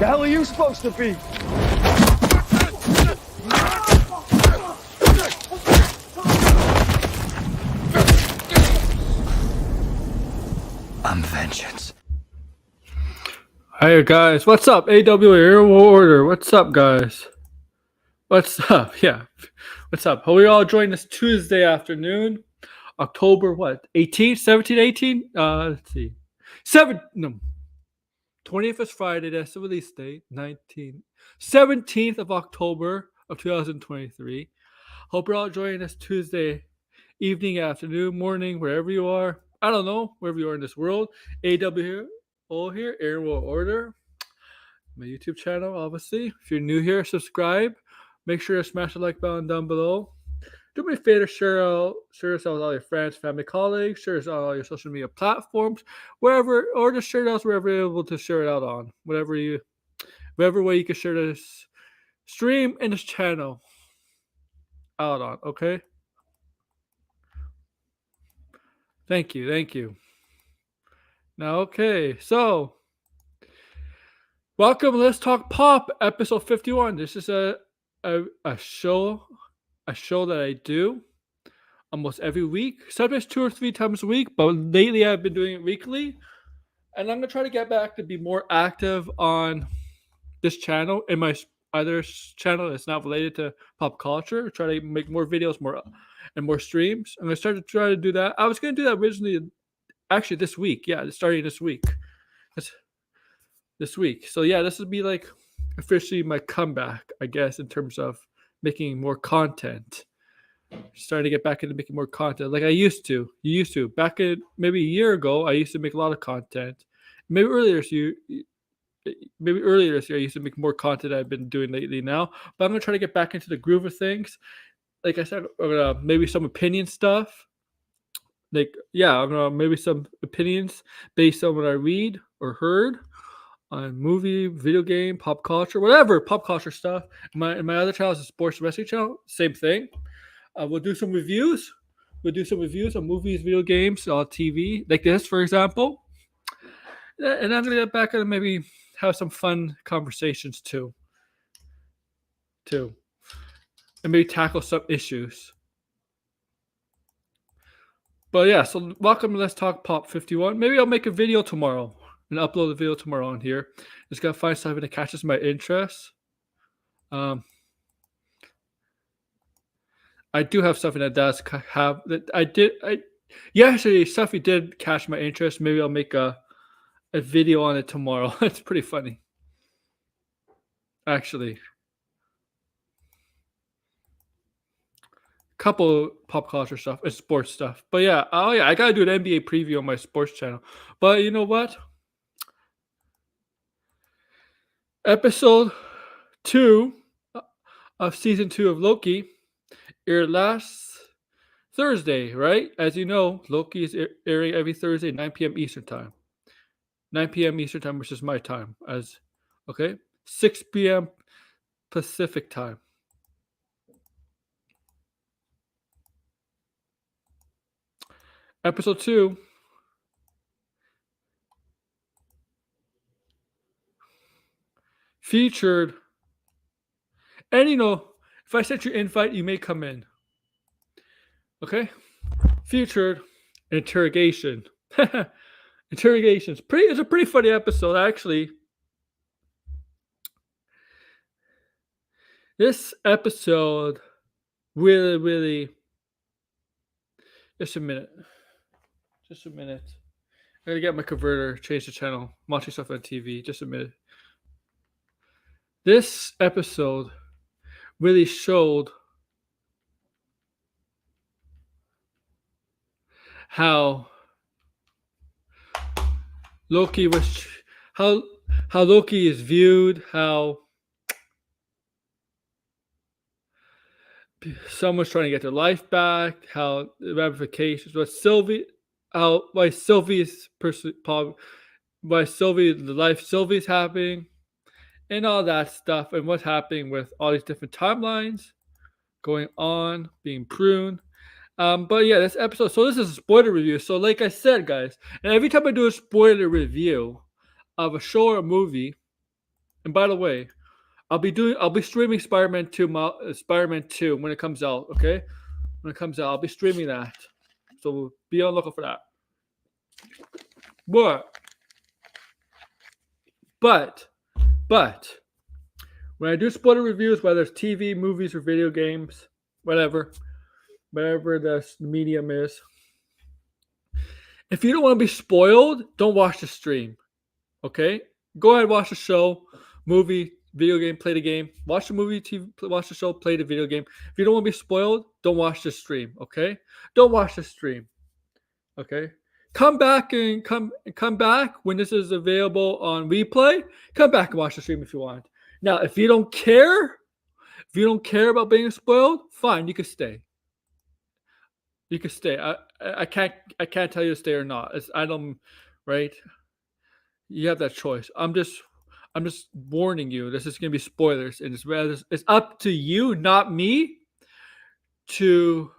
The hell are you supposed to be? I'm vengeance. Hey guys, what's up? AW here, Order. What's up, guys? What's up? Yeah, what's up? Hope we all joined this Tuesday afternoon, October what? 18th, 17, 18? Let's see, 20th is Friday. That's the release date. 17th of October of 2023. Hope you're all joining this Tuesday evening, afternoon, morning, wherever you are. I don't know, wherever you are in this world. AW here, here, Aaron Will Order. My YouTube channel, obviously. If you're new here, subscribe. Make sure to smash the like button down below. Do me a favor, share this out with all your friends, family, colleagues. Share this on all your social media platforms, wherever, or just share it out wherever you're able to share it out on. Whatever way you can share this stream and this channel out on. Okay. Thank you. Now, okay, so welcome. Let's Talk Pop, episode 51. This is a show that I do almost every week, sometimes 2 or 3 times a week, but lately I've been doing it weekly, and I'm gonna try to get back to be more active on this channel and my other channel that's not related to pop culture. Try to make more videos, more streams. I'm gonna try to do that. I was gonna do that originally, actually this week. Yeah, starting this week. This week. So yeah, this will be like officially my comeback, I guess, in terms of making more content. Starting to get back into making more content like I used to. You used to. Back in maybe a year ago, I used to make a lot of content. Maybe earlier this year I used to make more content than I've been doing lately now. But I'm gonna try to get back into the groove of things. Like I said, maybe some opinion stuff. Like, yeah, I'm gonna maybe some opinions based on what I read or heard on movie, video game, pop culture, whatever pop culture stuff. My other channel is a sports wrestling channel. Same thing. We'll do some reviews. We'll do some reviews on movies, video games, on TV, like this, for example. And I'm gonna get back and maybe have some fun conversations too. And maybe tackle some issues. But yeah, so welcome to Let's Talk Pop 51. Maybe I'll make a video tomorrow and upload the video tomorrow on here. Just gotta find something that catches my interest. I do have something that does have that yesterday stuff did catch my interest. Maybe I'll make a video on it tomorrow. It's pretty funny, actually. Couple pop culture stuff and sports stuff, but yeah, I gotta do an NBA preview on my sports channel. But you know what? Episode 2 of season 2 of Loki aired last Thursday, right? As you know, Loki is airing every Thursday, 9 p.m. Eastern time. 9 p.m. Eastern time, which is my time, 6 p.m. Pacific time. Episode 2 featured, and if I sent you an invite, you may come in. Okay? Featured interrogation. Interrogations. It's a pretty funny episode, actually. This episode really. Just a minute. I gotta get my converter, change the channel. I'm watching stuff on TV. Just a minute. This episode really showed how Loki is viewed, how someone's trying to get their life back, how the ramifications, the life Sylvie's having, and all that stuff, and what's happening with all these different timelines going on, being pruned. But yeah, this episode, so this is a spoiler review. So like I said, guys, and every time I do a spoiler review of a show or a movie, And by the way, I'll be streaming Spider-Man 2 when it comes out, okay? When it comes out, I'll be streaming that. So be on the lookout for that. But when I do spoiler reviews, whether it's TV, movies, or video games, whatever the medium is, if you don't want to be spoiled, don't watch the stream. Okay? Go ahead, watch the show, movie, video game, play the game. Watch the movie, TV, watch the show, play the video game. If you don't want to be spoiled, don't watch the stream. Okay? Don't watch the stream. Okay? Come back when this is available on replay. Come back and watch the stream if you want. Now, if you don't care about being spoiled, fine, you can stay. You can stay. I can't tell you to stay or not. I don't, right? You have that choice. I'm just warning you. This is gonna be spoilers, and it's up to you, not me, to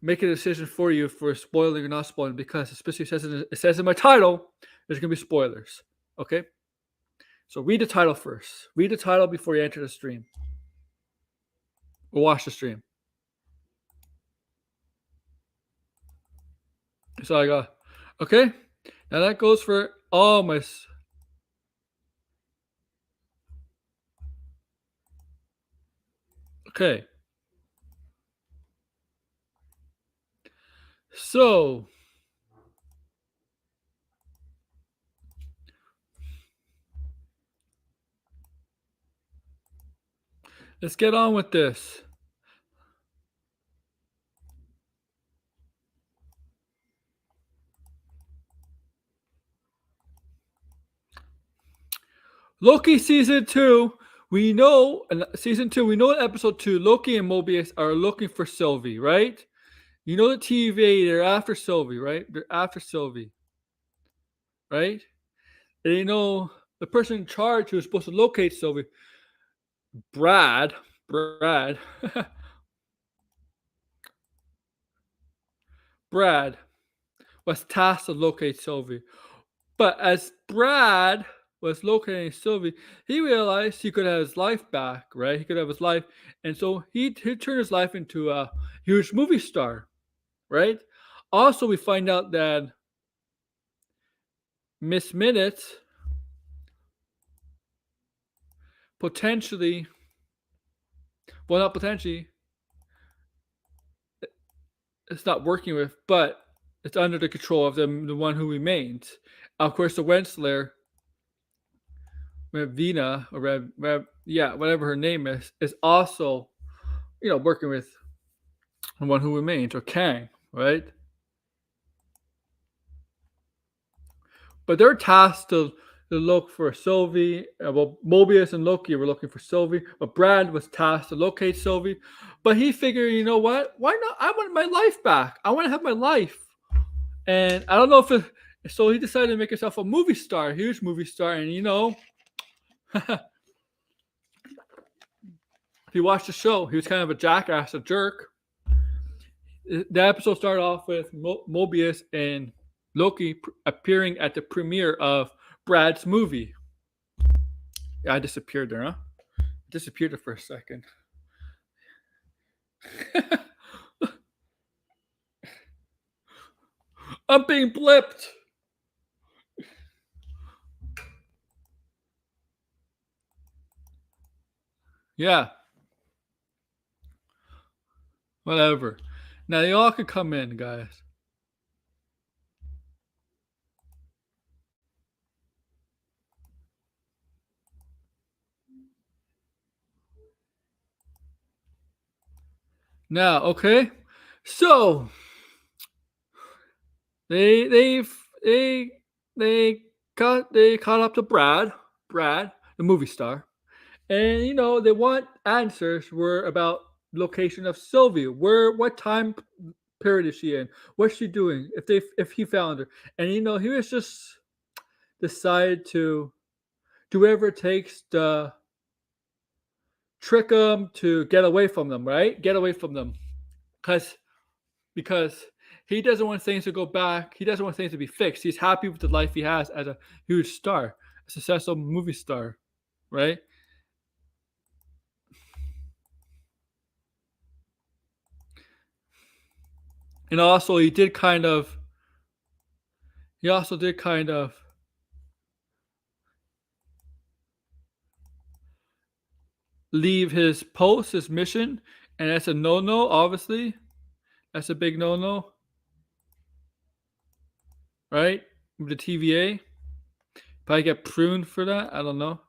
make a decision for you for spoiling or not spoiling, because especially it says in my title, there's gonna be spoilers. Okay? So read the title first. Read the title before you enter the stream. Or watch the stream. That's all I got. Okay? Now that goes for all my... Okay. So... let's get on with this. Loki season 2. We know in season 2. We know in episode 2, Loki and Mobius are looking for Sylvie, right? You know the TVA. They're after Sylvie, right? They're after Sylvie, right? And you know the person in charge who was supposed to locate Sylvie, Brad, Brad was tasked to locate Sylvie. But as Brad was locating Sylvie, he realized he could have his life back, right? He could have his life. And so he turned his life into a huge movie star, right? Also, we find out that Miss Minutes potentially, well, not potentially, it's not working with, but it's under the control of the one who remains. Of course, the Wensler, Vina, or whatever her name is also, working with the one who remains, or Kang, right? But they're tasked to look for Sylvie. Well, Mobius and Loki were looking for Sylvie, but Brad was tasked to locate Sylvie. But he figured, you know what? Why not? I want my life back. I want to have my life. And I don't know so he decided to make himself a movie star, a huge movie star. And if you watch the show, he was kind of a jackass, a jerk. The episode started off with Mobius and Loki appearing at the premiere of Brad's movie. Yeah, I disappeared there, huh? I disappeared there for a second. I'm being blipped. Yeah. Whatever. Now y'all can come in, guys. Now, okay. So they caught up to Brad, the movie star, and they want answers were about location of Sylvia. What time period is she in? What's she doing? If he found her, and he was just decided to do whatever it takes to trick them to get away from them, right? Get away from them, because He doesn't want things to go back. He doesn't want things to be fixed. He's happy with the life he has as a huge star, a successful movie star, right? And also, he also did kind of leave his post, his mission, and that's a no-no. Obviously, that's a big no-no, right? With the TVA, probably get pruned for that. I don't know.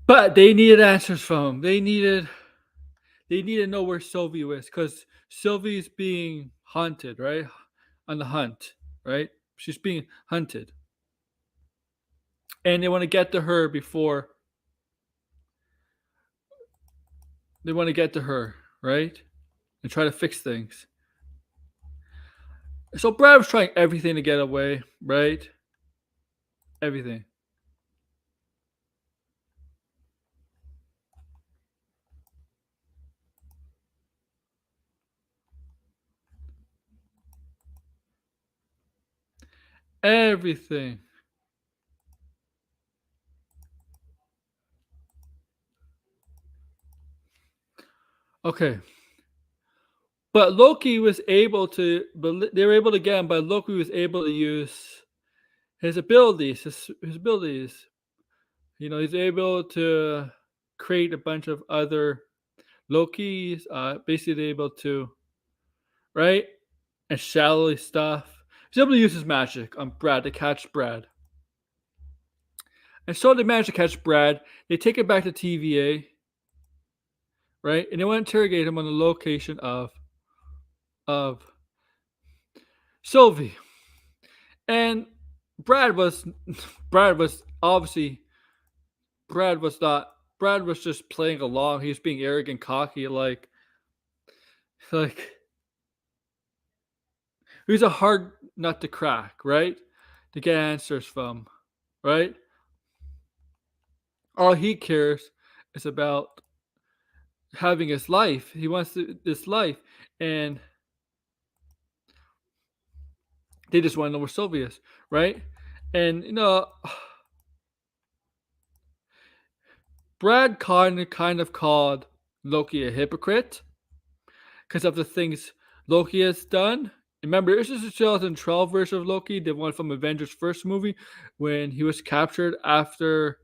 But they needed answers from him. They need to know where Sylvie is because Sylvie's being hunted, right? On the hunt, right? She's being hunted. And they want to get to her before they want to get to her, right? And try to fix things. So Brad was trying everything to get away, right? Everything. Everything. Okay. But Loki was able to, but they were able to get him, but Loki was able to use his abilities, his abilities. You know, he's able to create a bunch of other Loki's, basically able to, right? And shallowly stuff. He's able to use his magic on Brad to catch Brad. And so they manage to catch Brad. They take it back to TVA, right? And they want to interrogate him on the location of Sylvie. And Brad was Brad was obviously Brad was not Brad was just playing along. He was being arrogant, cocky, like he was a hard nut to crack, right? To get answers from, right? All he cares is about having his life. He wants this life, and they just want to know where Sylvie is, right? And Brad kind of called Loki a hypocrite because of the things Loki has done. Remember, this is the 2012 version of Loki, the one from Avengers first movie, when he was captured after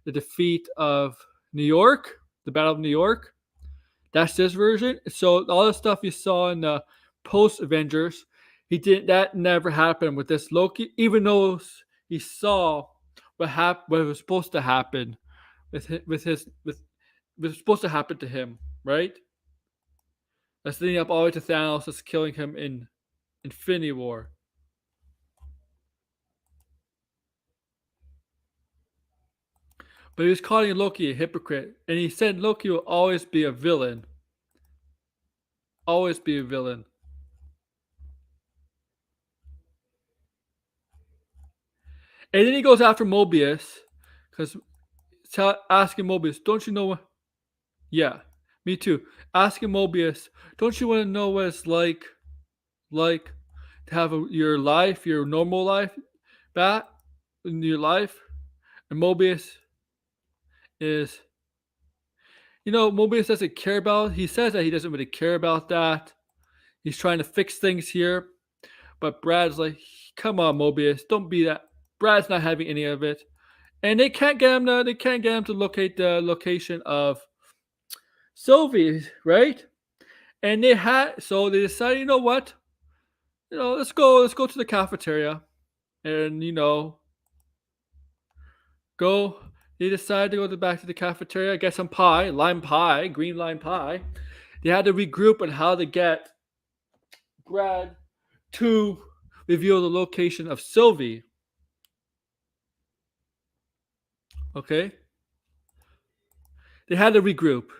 the defeat of New York, the Battle of New York. That's this version. So all the stuff you saw in the post Avengers, he didn't. That never happened with this Loki, even though he saw what was supposed to happen with was supposed to happen to him, right? That's leading up all the way to Thanos that's killing him in Infinity War. But he was calling Loki a hypocrite, and he said Loki will always be a villain. Always be a villain. And then he goes after Mobius, because asking Mobius, don't you know what? Yeah, me too. Asking Mobius, don't you want to know what it's like to have your life, your normal life, back in your life? And Mobius is, Mobius doesn't care about. He says that he doesn't really care about that. He's trying to fix things here, but Brad's like, "Come on, Mobius, don't be that." Brad's not having any of it, and they can't get him to. They can't get him to locate the location of Sylvie, right? And so they decided, you know what? Let's go to the cafeteria, and go. They decided to go back to the cafeteria, get some pie, lime pie, green lime pie. They had to regroup on how to get Brad to reveal the location of Sylvie. Okay? They had to regroup.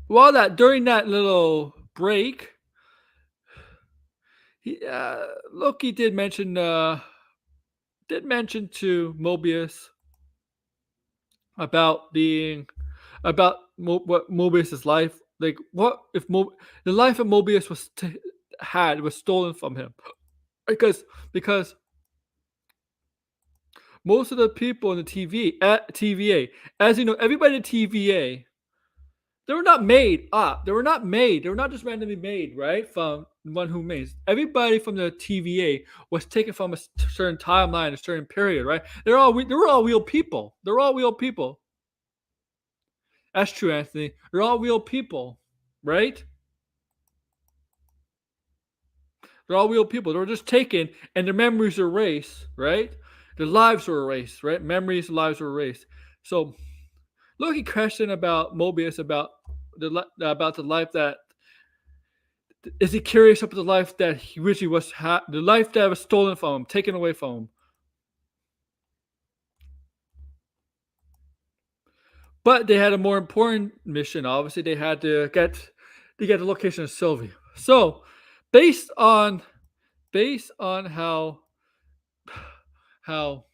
During that little break, Loki did mention to Mobius about being about what Mobius's life, like what if the life of Mobius was stolen from him, because most of the people in the TVA, as you know, everybody in TVA, they were not made up. They were not made. They were not just randomly made, right? From one who made. Everybody from the TVA was taken from a certain timeline, a certain period, right? They were all real people. They're all real people. That's true, Anthony. They're all real people, right? They're all real people. They were just taken and their memories were erased, right? Their lives were erased, right? Memories, lives were erased. So Loki questioned about Mobius about the life that is he curious about the life that he wished he was the life that was stolen from him, taken away from him. But they had a more important mission. Obviously, they had to get the location of Sylvie. So, based on how how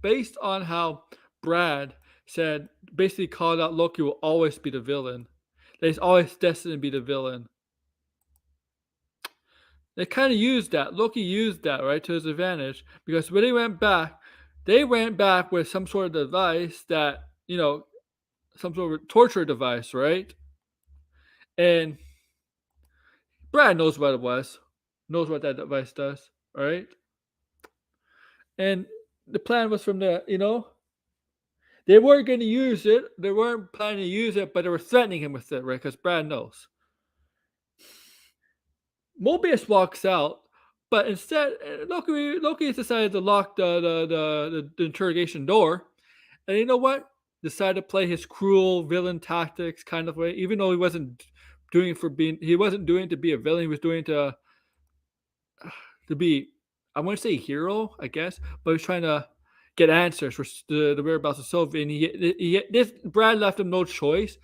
based on how Brad said, basically called out Loki will always be the villain. That he's always destined to be the villain. They kind of used that. Loki used that, right, to his advantage, because when they went back with some sort of device that, some sort of torture device, right? And Brad knows what it was, knows what that device does, right? And the plan was from they weren't going to use it. They weren't planning to use it, but they were threatening him with it, right? Because Brad knows. Mobius walks out, but instead, Loki has decided to lock the interrogation door. And you know what? Decided to play his cruel villain tactics kind of way, even though he wasn't doing it to be a villain. He was doing it to be, I want to say hero, I guess, but he was trying to get answers for the whereabouts of Sylvie. And this Brad left him no choice,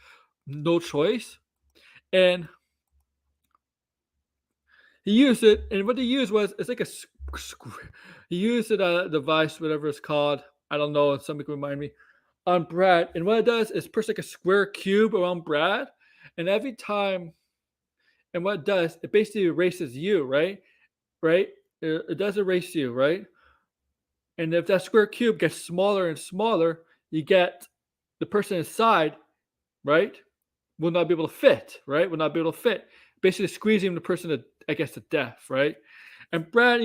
and he used it. And what he used was it's like he used a device, whatever it's called. I don't know. Somebody can remind me on Brad. And what it does is push like a square cube around Brad, and every time, and what it does, it basically erases you, right? Right? It does erase you, right? And if that square cube gets smaller and smaller, you get the person inside, right? Will not be able to fit, right? Will not be able to fit. Basically squeezing the person to, I guess, to death, right? And Brad,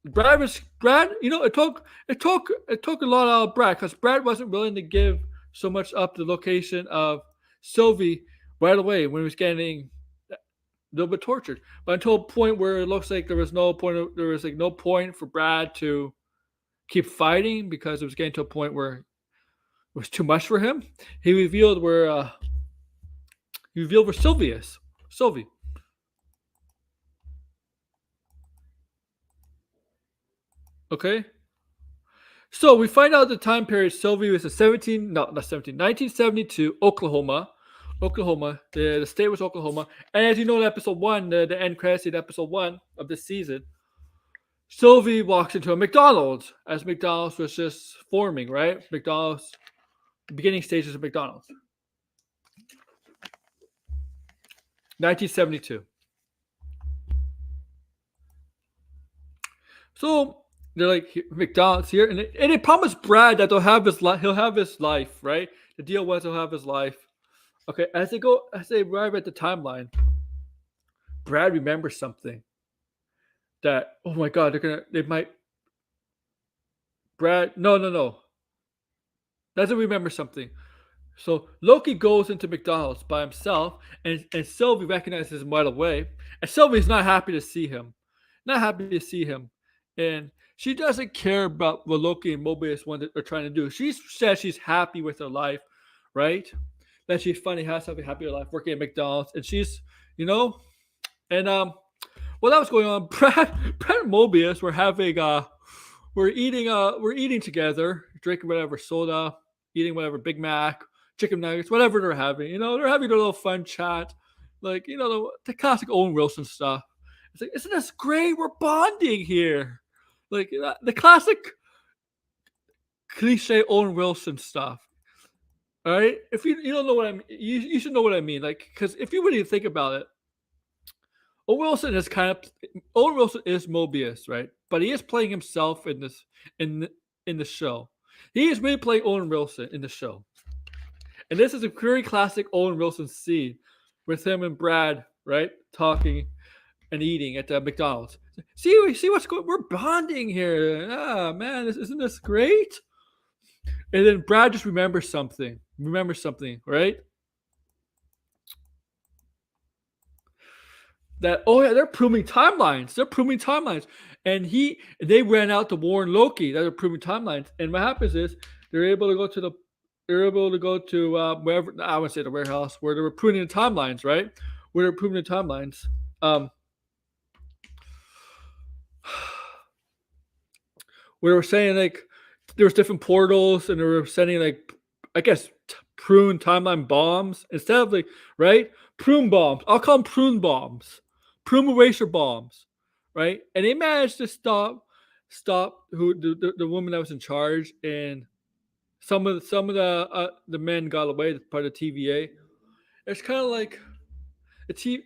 Brad, it took a lot out of Brad, because Brad wasn't willing to give so much up the location of Sylvie right away when he was getting a little bit tortured. But until a point where it looks like there was no point for Brad to keep fighting, because it was getting to a point where it was too much for him. He revealed where Sylvie is. Sylvie. Okay. So we find out the time period Sylvie was in 1972, Oklahoma. The state was Oklahoma. And as you know in episode 1, the end credits in episode 1 of this season, Sylvie walks into a McDonald's as McDonald's was just forming, right? McDonald's, the beginning stages of McDonald's. 1972. So they're like, McDonald's here, and they promised Brad that he'll have his life, right? The deal was he'll have his life. Okay, as they arrive at the timeline, Brad remembers something. That, oh my God, Brad, no, doesn't remember something. So Loki goes into McDonald's by himself, and Sylvie recognizes him right away. And Sylvie's not happy to see him. And she doesn't care about what Loki and Mobius are trying to do. She says she's happy with her life, right? That she's finally has something happy in her life, working at McDonald's. And she's, and while that was going on, Brad and Mobius were having we're eating together, drinking whatever soda, eating whatever Big Mac, chicken nuggets, whatever they're having. They're having a little fun chat, like the classic Owen Wilson stuff. It's like, isn't this great? We're bonding here, like the classic cliche Owen Wilson stuff. All right, if you don't know what I mean, you should know what I mean. Like, because if you really think about it, Owen Wilson is Mobius, right? But he is playing himself in in the show. He is really playing Owen Wilson in the show, and this is a very classic Owen Wilson scene with him and Brad, right, talking and eating at the McDonald's. See what's going. We're bonding here. Ah, man, isn't this great? And then Brad just remembers something. Right? That they're proving timelines. And they ran out to warn Loki that they're proving timelines. And what happens is they're able to go to wherever, I would say the warehouse where they were proving the timelines, right? Where they're proving the timelines. Where they were saying like there was different portals and they were sending like, I guess, prune timeline bombs instead of like, right, prune bombs. I'll call them prune bombs, prune eraser bombs, right? And they managed to stop who the woman that was in charge, and some of the men got away. That's part of the TVA. It's kind of like the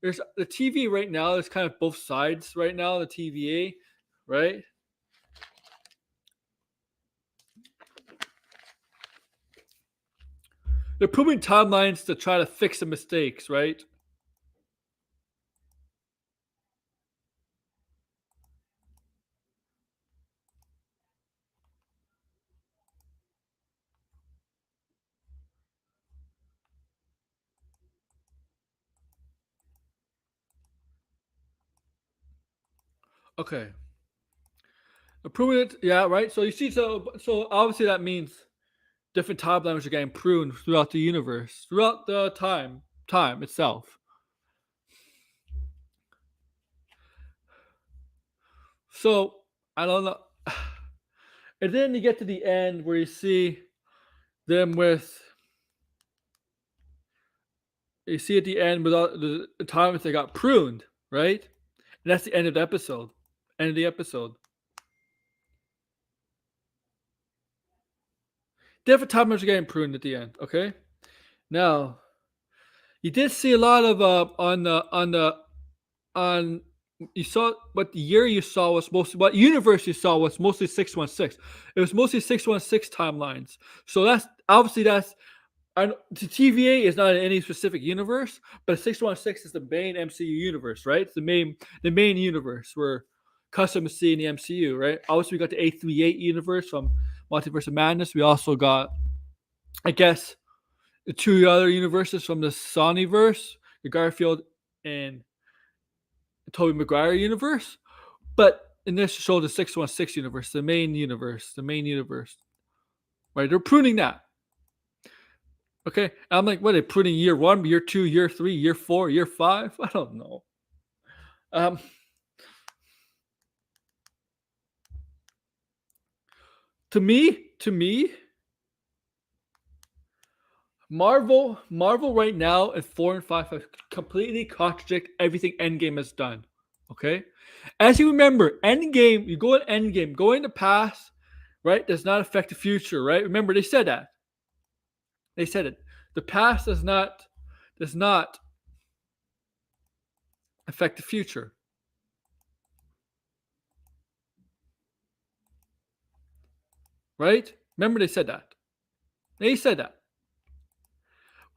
there's the TV right now. There's kind of both sides right now. The TVA, right? They're proving timelines to try to fix the mistakes, right? Okay. They're proving it, yeah, right. So you see, so obviously that means different timelines are getting pruned throughout the universe, throughout the time itself. So I don't know. And then you get to the end where you see them with you see at the end with all the times they got pruned, right? And that's the end of the episode. End of the episode. Different timelines are getting pruned at the end. Okay. Now you did see a lot of on you saw what the year you saw was mostly what universe you saw was mostly 616. It was mostly 616 timelines. So that's the TVA is not in any specific universe, but 616 is the main MCU universe, right? It's the main universe where custom is seeing the MCU, right? Obviously, we got the 838 universe from Multiverse of Madness. We also got, I guess, the two other universes from the Sonyverse, the Garfield and Tobey Maguire universe. But in this show, the 616 universe, the main universe, right? They're pruning that. Okay, and I'm like, what? Are they pruning year 1, year 2, year 3, year 4, year 5? I don't know. To me, Marvel right now at 4 and 5 have completely contradict everything Endgame has done. Okay, as you remember, Endgame, you go at Endgame, going to past, right, does not affect the future, right? Remember, they said that. They said it. The past does not affect the future. Right? Remember, they said that. They said that.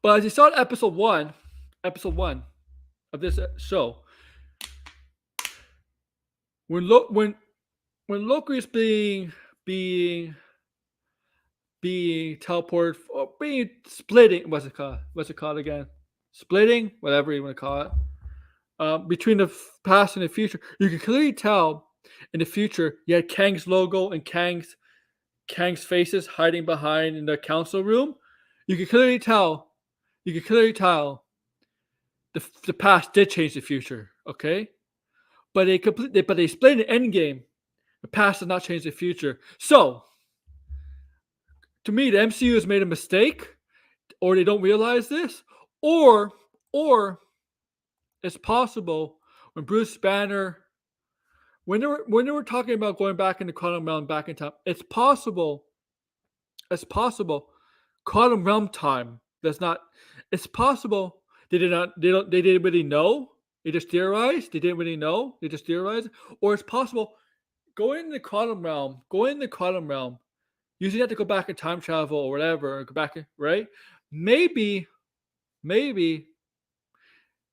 But as you saw in episode one of this show, when Loki is being teleported or being splitting, what's it called again? Splitting, whatever you want to call it, between the past and the future, you can clearly tell in the future you had Kang's logo and Kang's faces hiding behind in the council room. You can clearly tell the past did change the future, okay? But they explained in Endgame, the past does not change the future. So, to me, the MCU has made a mistake or they don't realize this, or it's possible when Bruce Banner, when they were talking about going back in the quantum realm, back in time, it's possible quantum realm time does not. It's possible they did not. They didn't really know. They just theorized. They didn't really know. They just theorized. Or it's possible going in the quantum realm. Going in the quantum realm. Usually, you have to go back in time travel or whatever. Or go back in, right? Maybe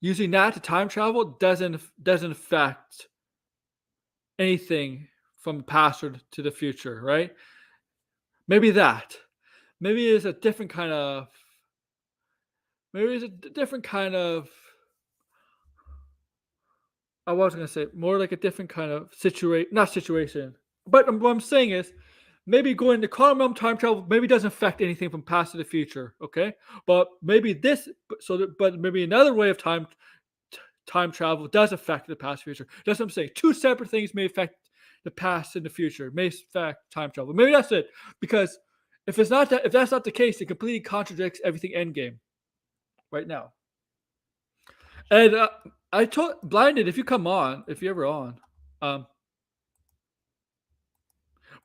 using that to time travel doesn't affect anything from the past or to the future, right? Maybe that. Maybe it's a different kind of. Maybe it's a different kind of. I was gonna say more like a different kind of situation, not situation. But what I'm saying is, maybe going to quantum realm time travel maybe doesn't affect anything from past to the future. Okay, but maybe this. But maybe another way of time travel does affect the past future. That's what I'm saying. Two separate things may affect the past and the future. May affect time travel. Maybe that's it. Because if that's not the case, it completely contradicts everything Endgame right now. And I told Blinded, if you come on, if you're ever on,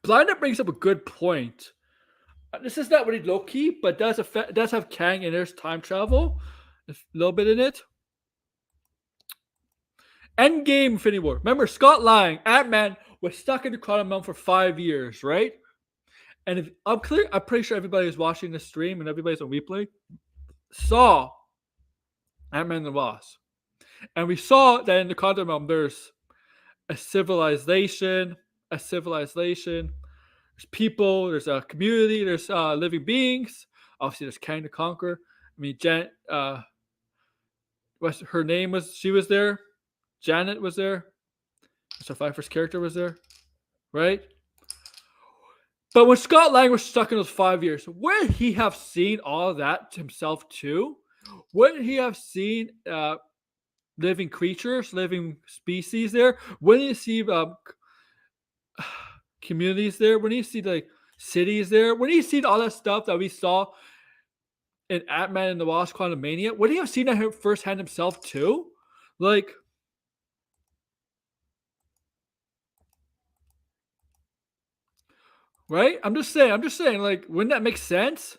Blinded brings up a good point. This is not really low key, but does have Kang and there's time travel, a little bit in it. Endgame Infinity War. Remember Scott Lang, Ant-Man was stuck in the quantum realm for 5 years, right? And if I'm pretty sure everybody who's watching the stream and everybody's on replay saw Ant-Man and the Wasp. And we saw that in the quantum realm there's a civilization, there's people, there's a community, there's living beings. Obviously there's Kang the Conqueror. I mean what's her name was, she was there. Janet was there. Mr. Pfeiffer's character was there, right? But when Scott Lang was stuck in those 5 years, would he have seen all of that himself too? Wouldn't he have seen living creatures, living species there? Wouldn't he see communities there? Wouldn't he see like cities there? Wouldn't he see all that stuff that we saw in Ant-Man and the Wasp: Quantumania? Wouldn't he have seen that firsthand himself too? Like, right? I'm just saying, like, wouldn't that make sense?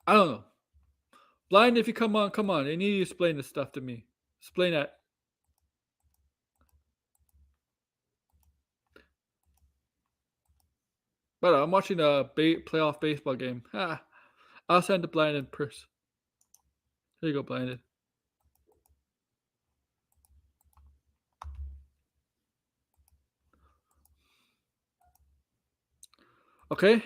I don't know. Blind, if you come on. I need you to explain this stuff to me. Explain that. But I'm watching a playoff baseball game. I'll send the Blinded person. Here you go, Blinded. Okay.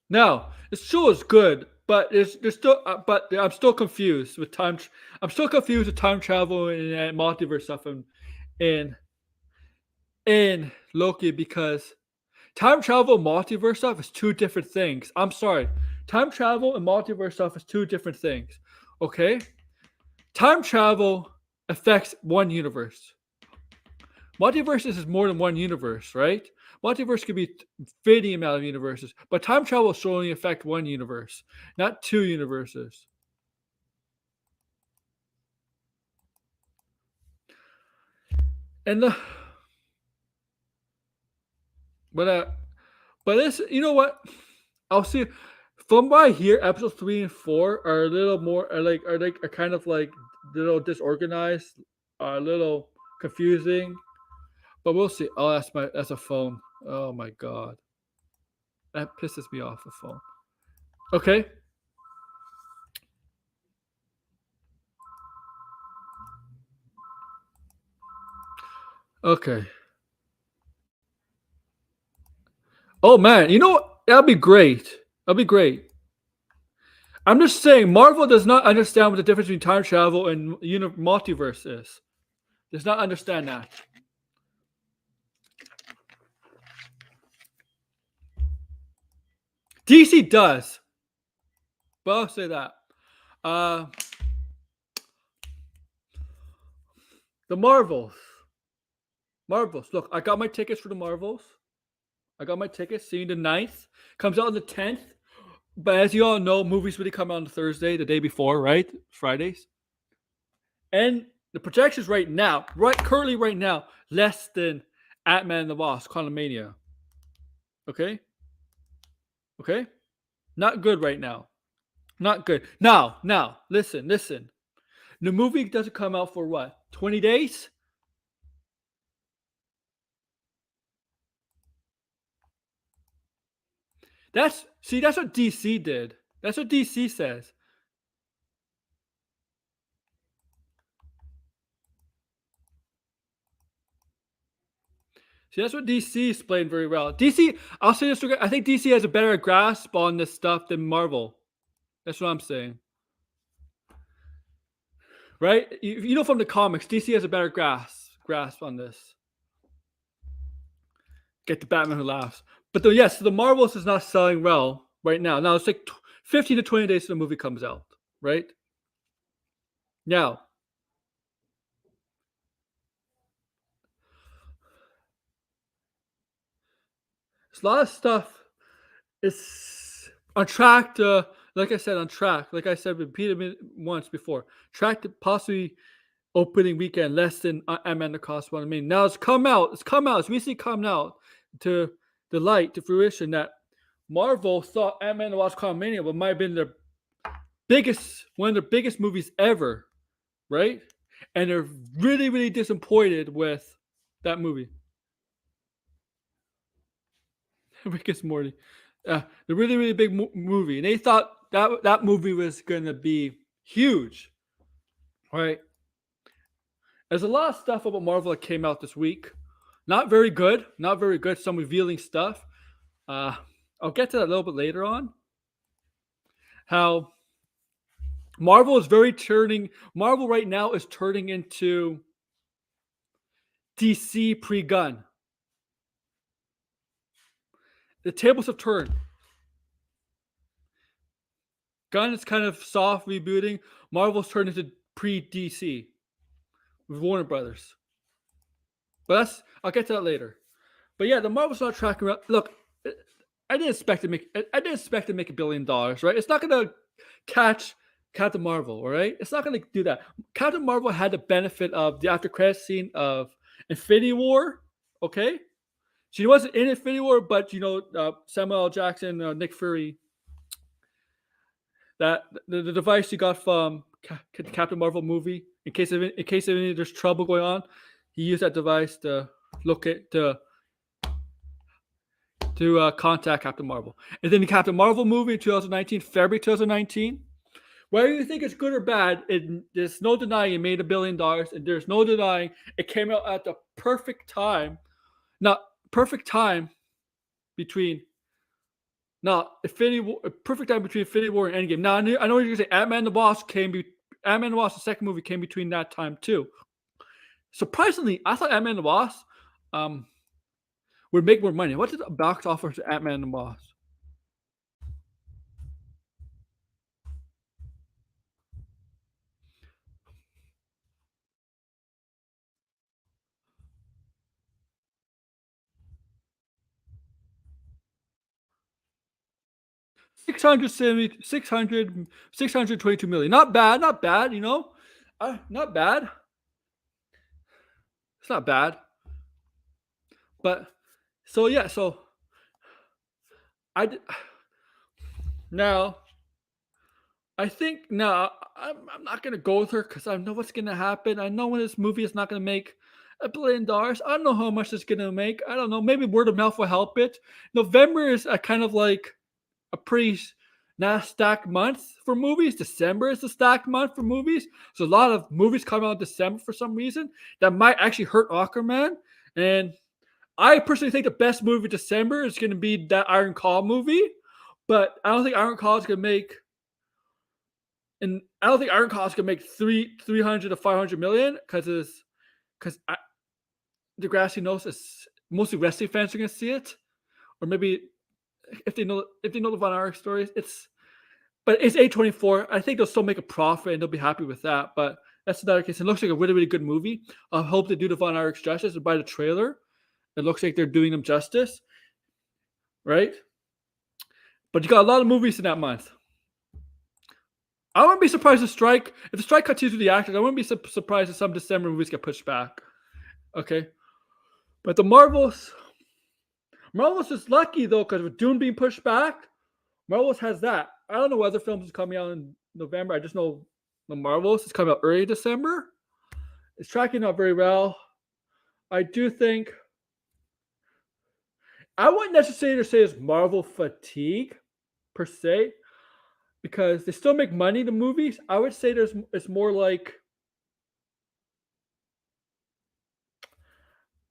Now, the show is good, but there's still, but I'm still confused with time. I'm still confused with time travel and multiverse stuff in Loki, because time travel and multiverse stuff is two different things. I'm sorry. Time travel and multiverse stuff is two different things. Okay? Time travel affects one universe. Multiverses is more than one universe, right? Multiverse could be fitting amount of universes, but time travel should only affect one universe, not two universes. And but this, you know what? I'll see. From what I hear, episodes 3 and 4 are a little more, are kind of like a little disorganized, a little confusing. But we'll see. Oh, that's a phone. Oh my god, that pisses me off. A phone. Okay. Okay. Oh man, you know what? That'd be great. That'd be great. I'm just saying, Marvel does not understand what the difference between time travel and multiverse is. Does not understand that. DC does, but I'll say that. The Marvels. Marvels. Look, I got my tickets for the Marvels. I got my tickets. Seeing the 9th. Comes out on the 10th. But as you all know, movies really come out on Thursday, the day before, right? Fridays. And the projections right now, currently right now, less than Ant-Man and the Wasp, Quantumania. Okay? Okay? Not good right now. Not good. Now, listen. The movie doesn't come out for what? 20 days? That's what DC did. That's what DC says. See, that's what DC is playing very well. DC, I'll say this, I think DC has a better grasp on this stuff than Marvel. That's what I'm saying. Right? You know from the comics, DC has a better grasp on this. Get the Batman who laughs. But yes, the Marvels is not selling well right now. Now it's like 15 to 20 days till the movie comes out, right? Now, there's a lot of stuff. It's on track to, like I said, repeated once before, track to possibly opening weekend less than Ant-Man the Cost One. I mean, now it's come out. It's recently come out to the light, to fruition that Marvel thought Ant-Man the Wasp Quantumania might have been one of the biggest movies ever, right? And they're really, really disappointed with that movie. Rick and Morty. The really, really big movie. And they thought that movie was going to be huge, right? There's a lot of stuff about Marvel that came out this week. Not very good. Some revealing stuff. I'll get to that a little bit later on. How Marvel right now is turning into DC pre-Gunn. The tables have turned. Gunn is kind of soft rebooting. Marvel's turned into pre-DC with Warner Brothers. But I'll get to that later. But yeah, the Marvel's not tracking around. Look, I didn't expect to make $1 billion, right? It's not gonna catch Captain Marvel, all right? It's not gonna do that. Captain Marvel had the benefit of the after credit scene of Infinity War, okay? She wasn't in Infinity War, but Samuel L. Jackson, Nick Fury, that the device you got from Captain Marvel movie, in case there's trouble going on, he used that device to contact Captain Marvel. And then the Captain Marvel movie in February 2019. Whether you think it's good or bad, there's no denying it made $1 billion, and there's no denying it came out at the perfect time. Between Infinity War and Endgame. Now I know you're gonna say Ant-Man and the Wasp the second movie came between that time too. Surprisingly, I thought Ant-Man and the Wasp would make more money. What did the box office for Ant-Man and the Wasp? $622 million. Not bad. Not bad. Not bad. It's not bad. But I think I'm not gonna go with her because I know what's gonna happen. I know when this movie is not gonna make $1 billion. I don't know how much it's gonna make. I don't know. Maybe word of mouth will help it. November is a kind of like a pretty stacked month for movies. December is a stacked month for movies. So a lot of movies come out in December for some reason that might actually hurt Aquaman. And I personally think the best movie in December is going to be that Iron Claw movie. But I don't think Iron Claw is going to make. And I don't think Iron Claw is going to make 300 to 500 million because the grassy knows is mostly wrestling fans are going to see it, or maybe if they know the Von Erich stories, but it's A24. I think they'll still make a profit and they'll be happy with that. But That's another case. It looks like a really, really good movie. I hope they do the Von Erichs justice. And by the trailer, it looks like they're doing them justice, right? But you got a lot of movies in that month. I wouldn't be surprised if the strike continues with the actors. I wouldn't be surprised if some December movies get pushed back. Okay, but the Marvels is lucky though, because with Dune being pushed back, Marvels has that. I don't know what other films is coming out in November. I just know the Marvels is coming out early December. It's tracking out very well. I do think I wouldn't necessarily say it's Marvel fatigue per se, because they still make money. The movies, I would say it's more like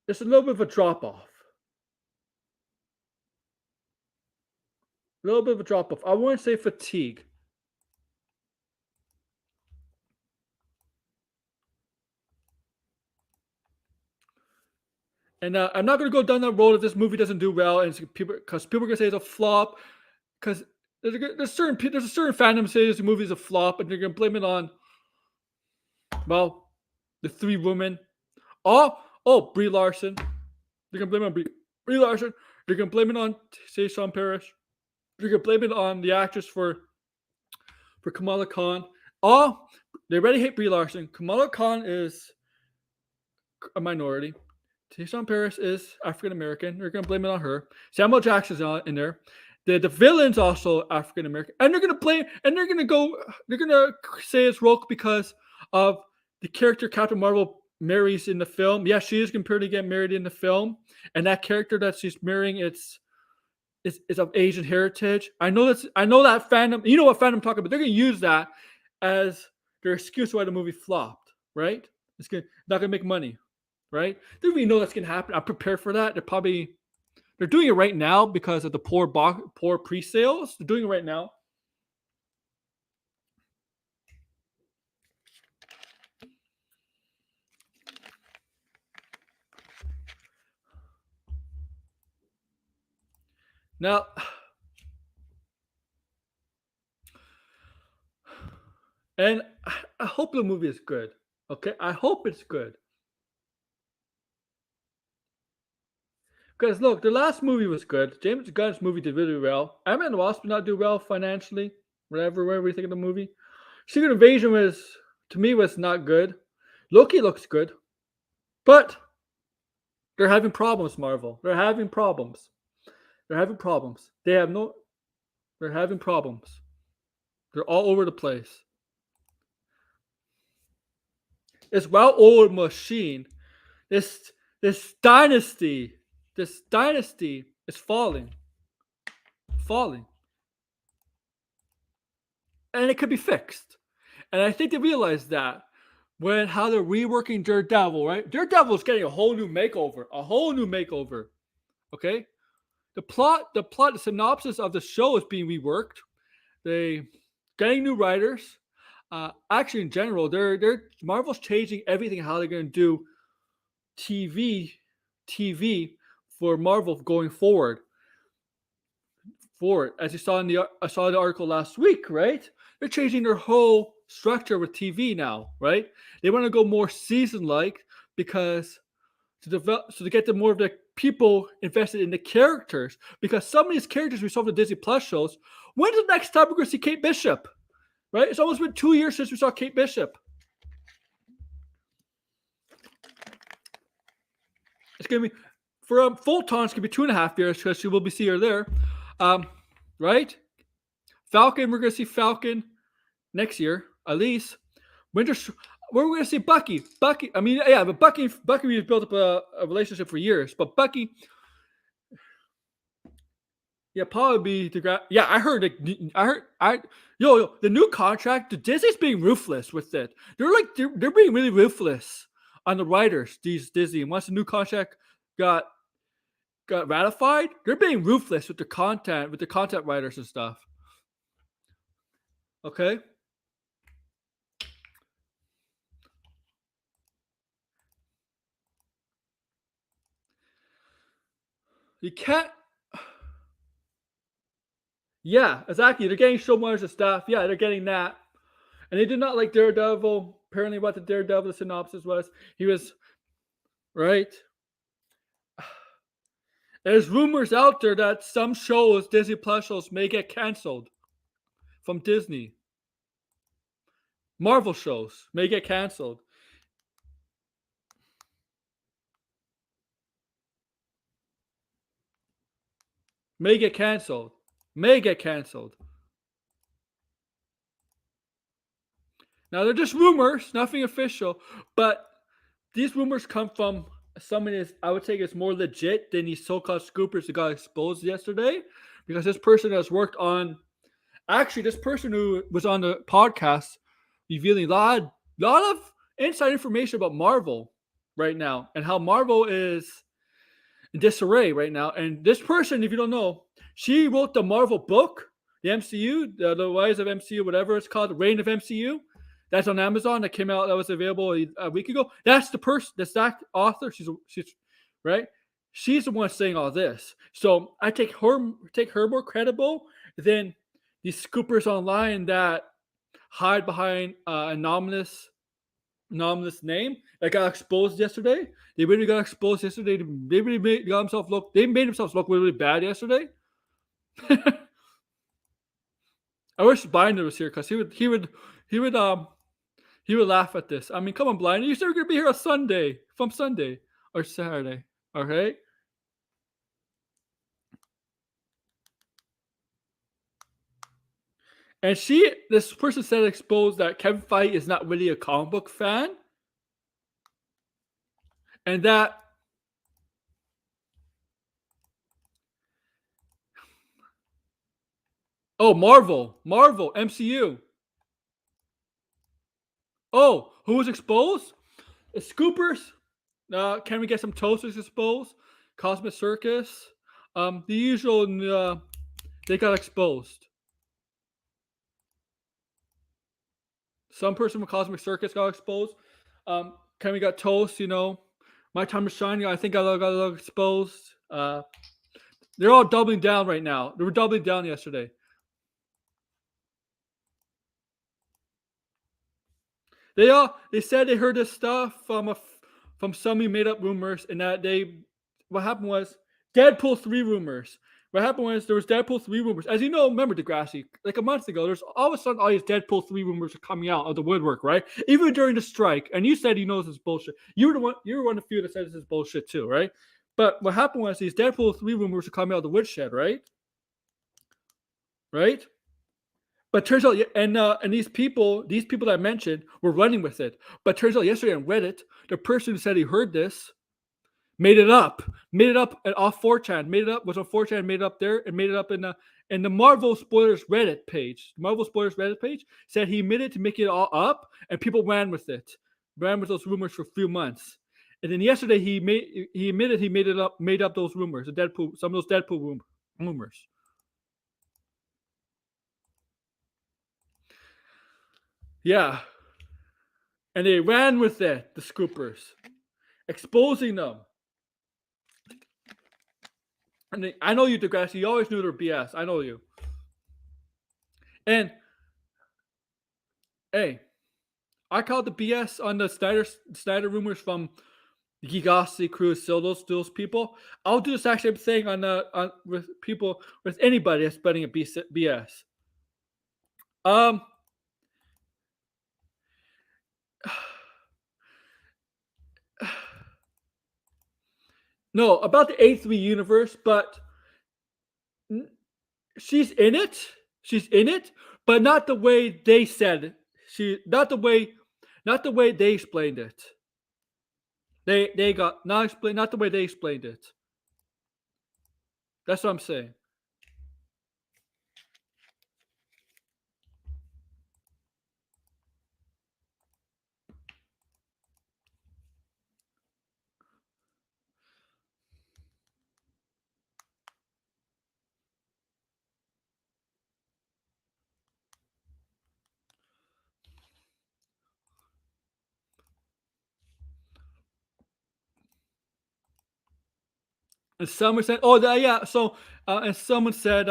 there's a little bit of a drop off. A little bit of a drop off. I wouldn't say fatigue. And I'm not going to go down that road if this movie doesn't do well, and because people are going to say it's a flop. Because there's a certain fandom say this movie is a flop, and they're going to blame it on the three women. Brie Larson. They're going to blame it on Brie Larson. They're going to blame it on Sean Parrish. They're going to blame it on the actress for Kamala Khan. They already hate Brie Larson. Kamala Khan is a minority. Sean Parrish is African American. They're going to blame it on her. Samuel Jackson's in there. The villain's also African American, and they're going to blame. And they're going to say it's Roke because of the character Captain Marvel marries in the film. Yeah, she is compared to get married in the film, and that character that she's marrying is of Asian heritage. I know that fandom. You know what fandom I'm talking about? They're going to use that as their excuse why the movie flopped. Right? It's not going to make money. Right? They really know that's going to happen. I'm prepared for that. They're doing it right now because of the poor pre-sales. They're doing it right now. Now, and I hope the movie is good. Okay, I hope it's good. Because look, the last movie was good. James Gunn's movie did really well. Ant-Man and the Wasp did not do well financially. Whatever you think of the movie. Secret Invasion was not good. Loki looks good, but they're having problems. Marvel, they're having problems. They're having problems. They're having problems. They're all over the place. It's well-oiled machine. This dynasty is falling, and it could be fixed. And I think they realize that how they're reworking Daredevil. Right, Daredevil is getting a whole new makeover. Okay, the synopsis of the show is being reworked. They getting new writers. Actually, in general, they're Marvel's changing everything how they're going to do TV for Marvel going forward. As you saw I saw the article last week, right? They're changing their whole structure with TV now, right? They want to go more season-like because to get more of the people invested in the characters. Because some of these characters we saw in the Disney Plus shows. When's the next time we're going to see Kate Bishop? Right? It's almost been 2 years since we saw Kate Bishop. It's going to be, for Fulton, it's going to be 2.5 years because she will be see her there. Right? Falcon, we're going to see Falcon next year, at least. We're going to see Bucky. But Bucky we've built up a relationship for years. But Bucky, probably be I heard the new contract. Disney's being ruthless with it. They're being really ruthless on the writers. Disney, and once the new contract got ratified, they're being ruthless with the content writers and stuff. Okay. You can't. Yeah, exactly. They're getting so much of stuff. Yeah, they're getting that. And they did not like Daredevil. Apparently, what the Daredevil synopsis was, he was right. There's rumors out there that some shows, Disney Plus shows, may get canceled from Disney. Marvel shows may get canceled. May get canceled. May get canceled. Now they're just rumors, nothing official, but these rumors come from someone is I would say is more legit than these so-called scoopers who got exposed yesterday, because this person has worked on. Actually, this person who was on the podcast revealing lot of inside information about Marvel right now and how Marvel is in disarray right now. And this person, if you don't know, she wrote the Marvel book, the MCU, the Rise of MCU, whatever it's called, the Reign of MCU. That's on Amazon. That came out. That was available a week ago. That's the person. That's that author. She's right. She's the one saying all this. So I take her more credible than these scoopers online that hide behind anonymous name that got exposed yesterday. They really got exposed yesterday. They really made themselves look. They made themselves look really bad yesterday. I wish Binder was here because he would laugh at this. I mean, come on, Blind. You said we're gonna be here on Sunday from Sunday or Saturday. Okay. And this person said exposed that Kevin Feige is not really a comic book fan. And that Marvel, MCU. Oh, who was exposed? The Scoopers. Can we get some toasters exposed? Cosmic Circus. The usual. They got exposed. Some person from Cosmic Circus got exposed. Can we got Toast? My Time to Shine. I think I got exposed. They're all doubling down right now. They were doubling down yesterday. They said they heard this stuff from some who made up rumors, and that what happened was Deadpool 3 rumors. What happened was there was Deadpool 3 rumors. As you know, remember Degrassi, like a month ago, there's all of a sudden all these Deadpool 3 rumors are coming out of the woodwork, right? Even during the strike. And you said this is bullshit. You were one of the few that said this is bullshit too, right? But what happened was these Deadpool 3 rumors are coming out of the woodshed, right? Right? But turns out, and these people that I mentioned were running with it. But turns out yesterday on Reddit, the person who said he heard this made it up off 4chan, was on 4chan, made it up there, and made it up in the Marvel Spoilers Reddit page. Marvel Spoilers Reddit page said he admitted to making it all up, and people ran with those rumors for a few months. And then yesterday he admitted he made up those rumors, some of those Deadpool rumors. Yeah. And they ran with it, the scoopers, exposing them. And I know you, Degrassi. You always knew they're BS. I know you. And hey, I called the BS on the Snyder rumors from the Geekosity crew, still those people. I'll do the exact same thing with people, with anybody that's spreading a BS. No, about the A3 universe, but she's in it. She's in it, but not the way they said it. Not the way they explained it. They got not the way they explained it. That's what I'm saying. And someone said, "Oh, yeah." So, and someone said,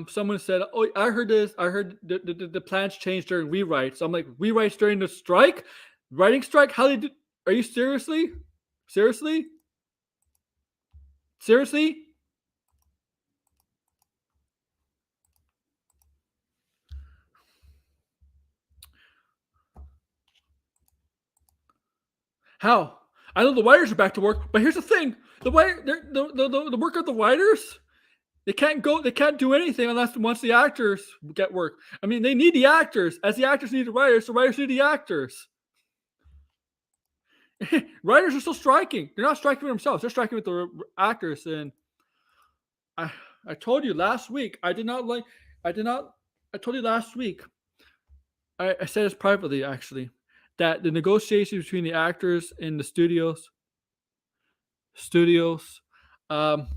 someone said, "Oh, I heard this. I heard the plans changed during rewrites." I'm like, "Rewrites during the strike, writing strike? How they do? Are you seriously, seriously, seriously?" How? I know the writers are back to work, but here's the thing: the work of the writers, they can't go, they can't do anything unless once the actors get work. I mean, they need the actors, as the actors need the writers need the actors. Writers are still striking. They're not striking with themselves; they're striking with the actors. And I, I told you last week, I did not like. I did not. I told you last week. I said this privately, actually, that the negotiations between the actors and the studios, um,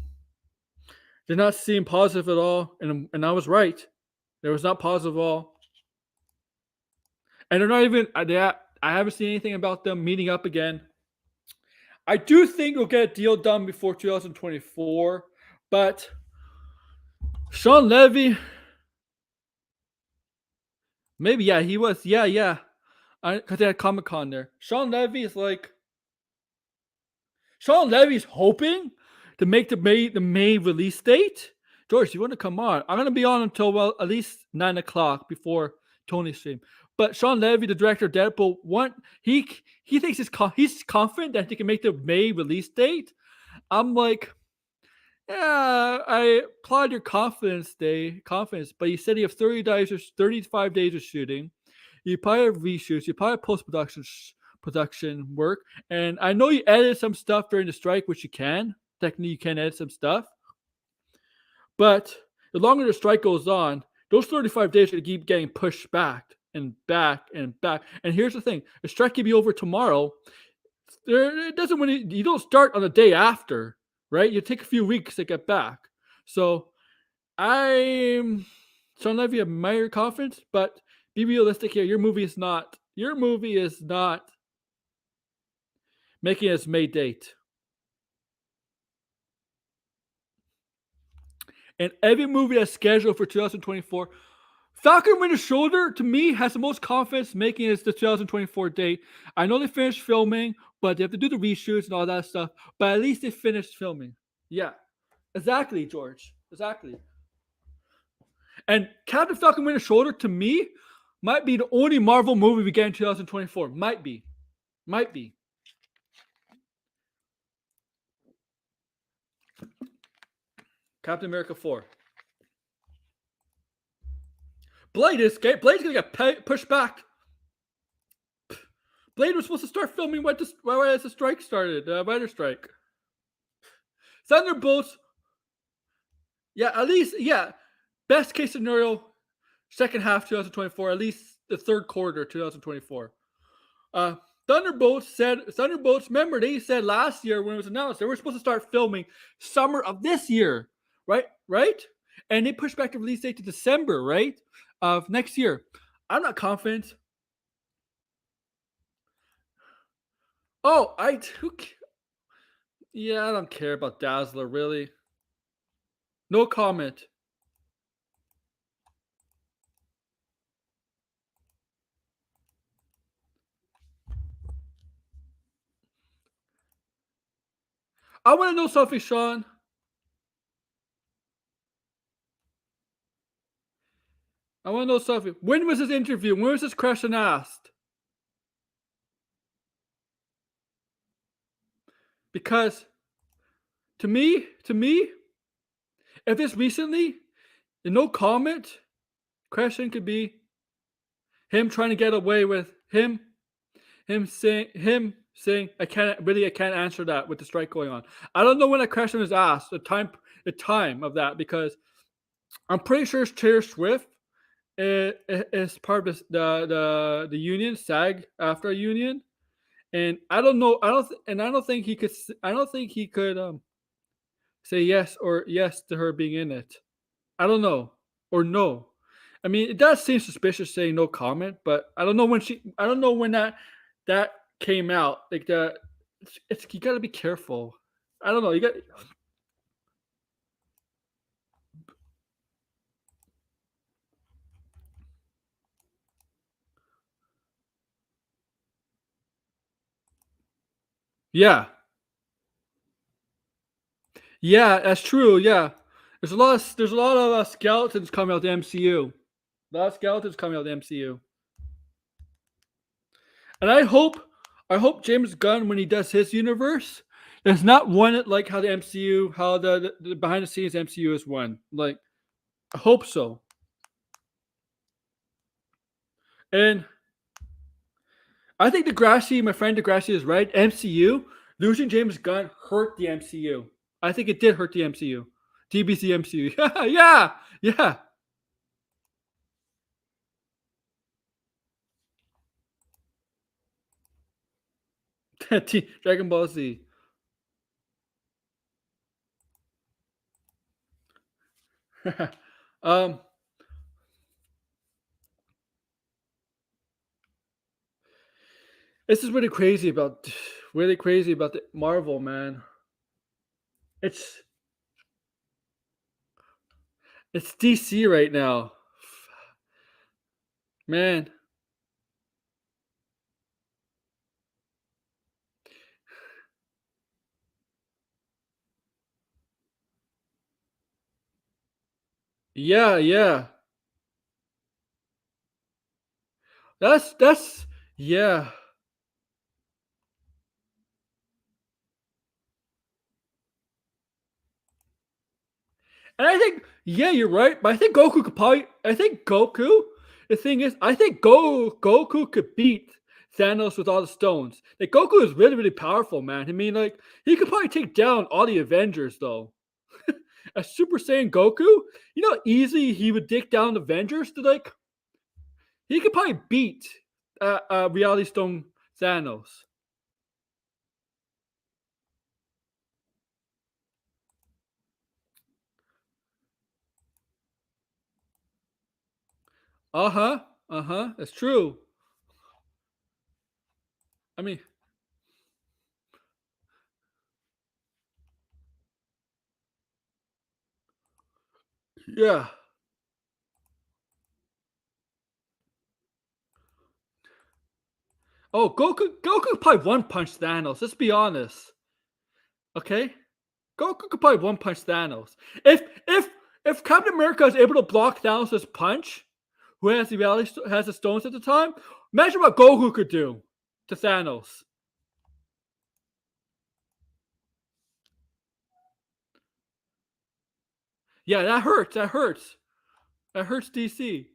did not seem positive at all, and I was right. There was not positive at all, and they're not even. I haven't seen anything about them meeting up again. I do think we'll get a deal done before 2024, but Sean Levy, maybe he was, because they had Comic Con there. Sean Levy's hoping to make the May release date. George, you want to come on? I'm going to be on until at least 9 o'clock before Tony's stream. But Sean Levy, the director of Deadpool, he thinks he's confident that he can make the May release date. I'm like, yeah, I applaud your confidence, but you said you have 35 days of shooting. You probably have reshoots. You probably have production work. And I know you edited some stuff during the strike, which you can. Technically, you can edit some stuff. But the longer the strike goes on, those 35 days are going to keep getting pushed back and back and back. And here's the thing: the strike could be over tomorrow. It doesn't you don't start on the day after, right? You take a few weeks to get back. So I'm Sean Levy, admire your confidence, but be realistic here. Your movie is not making its May date. And every movie that's scheduled for 2024, Falcon Winter Soldier, to me, has the most confidence making it the 2024 date. I know they finished filming, but they have to do the reshoots and all that stuff. But at least they finished filming. Yeah, exactly, George. Exactly. And Captain Falcon Winter Soldier, to me, might be the only Marvel movie we get in 2024. Might be. Captain America 4. Blade's gonna get pushed back. Blade was supposed to start filming right as the strike started, writer strike. Thunderbolts, at least, best case scenario, second half 2024, at least the third quarter 2024. Thunderbolts, remember, they said last year when it was announced they were supposed to start filming summer of this year, right? And they pushed back the release date to December, right, of next year. I'm not confident. Oh, I don't care about Dazzler, really. No comment. I want to know something, Sean. I want to know something. When was this interview? When was this question asked? Because to me, if it's recently, the no comment question could be him trying to get away with him saying I can't answer that with the strike going on. I don't know when that question was asked, the time of that, because I'm pretty sure Taylor Swift is part of the union, SAG-AFTRA union, and I don't know. I don't think he could say yes to her being in it. I don't know, or no. I mean, it does seem suspicious saying no comment, but I don't know when that came out. Like you got to be careful. I don't know. You got. Yeah. Yeah, that's true. Yeah. There's a lot of skeletons coming out the MCU. A lot of skeletons coming out the MCU. And I hope James Gunn, when he does his universe, there's not one like how the MCU, how the behind the scenes MCU is one. Like, I hope so. And I think my friend Degrassi is right. MCU, losing James Gunn hurt the MCU. I think it did hurt the MCU. TBC MCU. Yeah, yeah, yeah. Dragon Ball Z. um, this is really crazy about the Marvel, man. It's it's DC right now, man. Yeah, yeah. That's yeah. And I think, yeah, you're right. But I think Goku could probably. I think Goku. The thing is, I think Goku could beat Thanos with all the stones. Like Goku is really, really powerful, man. I mean, like he could probably take down all the Avengers, though. A Super Saiyan Goku, you know, how easy he would take down the Avengers. To like, he could probably beat Reality Stone Thanos. Uh huh. Uh huh. That's true. I mean, yeah. Oh, Goku probably one punch Thanos. Let's be honest. Okay, Goku could probably one punch Thanos. If Captain America is able to block Thanos' punch, who has has the stones at the time, imagine what Goku could do to Thanos. Yeah, that hurts. That hurts. That hurts DC.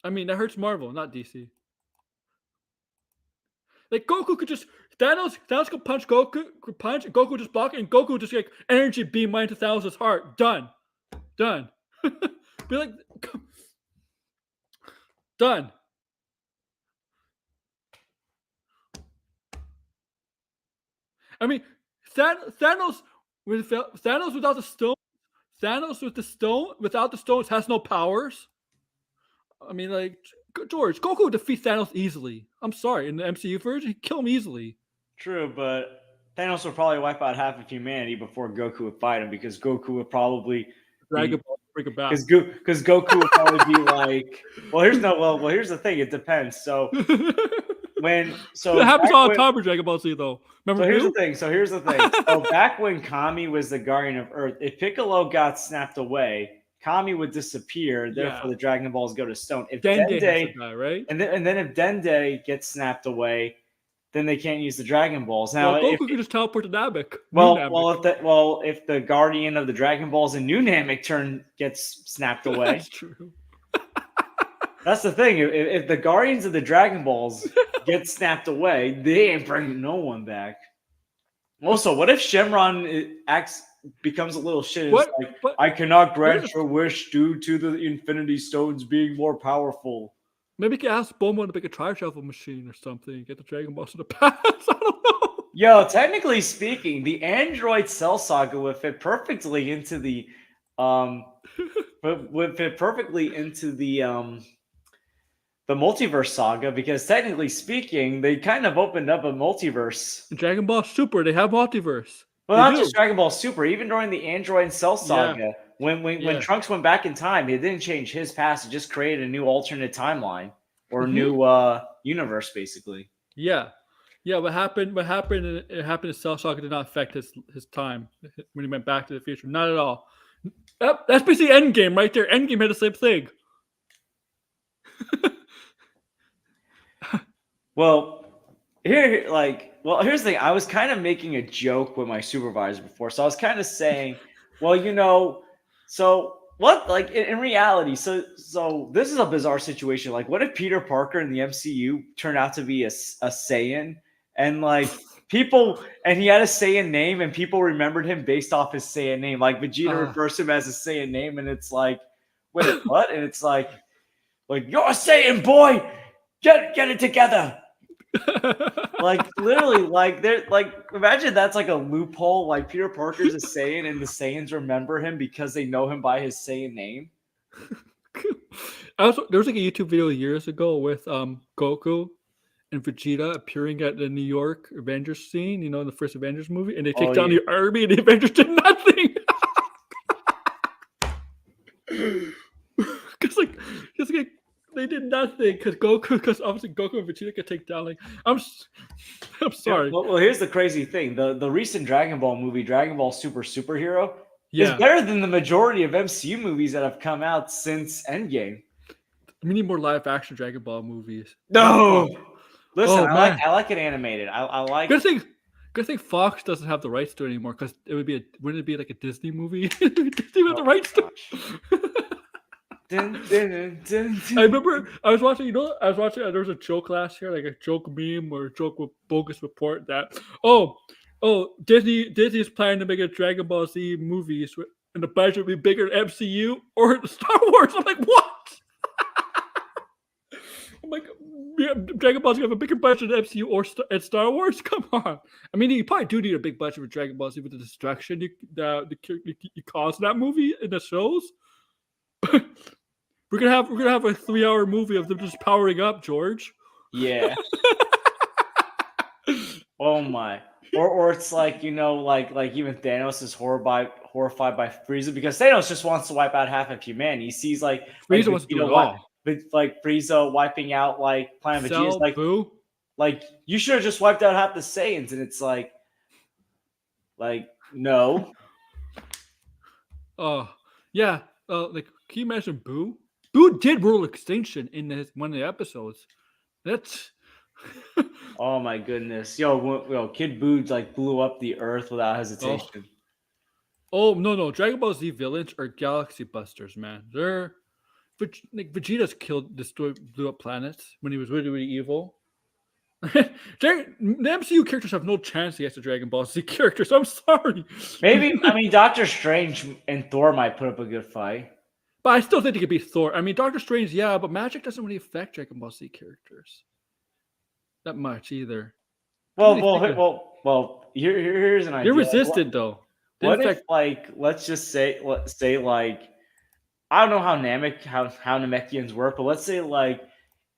I mean, that hurts Marvel, not DC. Like Goku could just Thanos could punch and Goku just block it, and Goku just like energy beam right into Thanos' heart. Done. Done. Be like done. I mean, Thanos Thanos without the stone, Thanos with the stone without the stones has no powers. I mean, like George, Goku would defeat Thanos easily. I'm sorry, in the MCU version, he'd kill him easily. True, but Thanos would probably wipe out half of humanity before Goku would fight him because Goku would probably be Dragon Ball, bring it back. because Goku would probably be like, here's the thing, it depends. So That happens all the time with Dragon Ball Z, though. Remember? So here's the thing. So back when Kami was the guardian of Earth, if Piccolo got snapped away, Kami would disappear. Therefore, the Dragon Balls go to stone. If Dende has to die, right? and then if Dende gets snapped away, then they can't use the Dragon Balls. Now, Goku could just teleport to Namek. If the guardian of the Dragon Balls in New Namek turn gets snapped away, That's true. that's the thing. If the guardians of the Dragon Balls get snapped away, they ain't bringing no one back. Also, what if Shenron becomes a little shit? I cannot grant your wish due to the Infinity Stones being more powerful. Maybe you can ask Bulma to make a tri-shuffle machine or something. Get the Dragon Balls to the past. I don't know. Yo, technically speaking, the Android Cell Saga would fit perfectly into the the multiverse saga, because technically speaking, they kind of opened up a multiverse. In Dragon Ball Super, they have multiverse. Well, not just Dragon Ball Super, even during the Android and Cell saga, when Trunks went back in time, it didn't change his past, it just created a new alternate timeline or new universe, basically. Yeah. Yeah, what happened? What happened? It happened to Cell Shock. Did not affect his time when he went back to the future. Not at all. Yep, that's basically Endgame right there. Endgame had the same thing. Well, here's the thing. I was kind of making a joke with my supervisor before, so I was kind of saying, well, so what? Like in reality, so this is a bizarre situation. Like, what if Peter Parker in the MCU turned out to be a Saiyan, and like people, and he had a Saiyan name, and people remembered him based off his Saiyan name. Like Vegeta refers to him as a Saiyan name, and it's like, wait, what? And it's like you're a Saiyan boy. Get it together. Like literally, imagine that's like a loophole. Like Peter Parker's a Saiyan, and the Saiyans remember him because they know him by his Saiyan name. There was like a YouTube video years ago with Goku and Vegeta appearing at the New York Avengers scene, in the first Avengers movie, and they take down the army, and the Avengers did nothing. Because they did nothing because obviously Goku and Vegeta could take down. I'm sorry. Yeah, well, here's the crazy thing: the recent Dragon Ball movie, Dragon Ball Superhero, is Yeah. better than the majority of MCU movies that have come out since Endgame. We need more live action Dragon Ball movies. No, listen, man. I like it animated. I like. Good thing Fox doesn't have the rights to it anymore, because wouldn't it be like a Disney movie? Disney have the rights to. I remember I was watching. There was a joke last year, like a joke meme or a joke with bogus report that Disney's planning to make a Dragon Ball Z movies, and the budget would be bigger than MCU or Star Wars. I'm like, what? I'm like, yeah, Dragon Ball's gonna have a bigger budget than MCU or Star Wars. Come on. I mean, you probably do need a big budget for Dragon Ball Z with the destruction you cause in that movie in the shows. We're gonna have a 3-hour movie of them just powering up, George. Yeah. Oh my. Or it's like, like even Thanos is horrified by Frieza, because Thanos just wants to wipe out half of humanity. He sees Frieza wants to do it all. But like Frieza wiping out Planet Vegeta is like, Boo. Like you should have just wiped out half the Saiyans, and it's like no. Oh yeah. Can you imagine Boo? Boo did rule extinction in one of the episodes. That's. Oh my goodness, yo, Kid Boo blew up the Earth without hesitation. Oh no! Dragon Ball Z villains are galaxy busters, man. They're Vegeta's destroyed, blew up planets when he was really, really evil. The MCU characters have no chance against the Dragon Ball Z characters. I'm sorry. Maybe Doctor Strange and Thor might put up a good fight. But I still think it could be Thor. I mean, Doctor Strange, yeah, but magic doesn't really affect Dragon Ball Z characters that much either. Well. Here's an idea. You're resistant though. What if let's just say I don't know how Namekians work, but let's say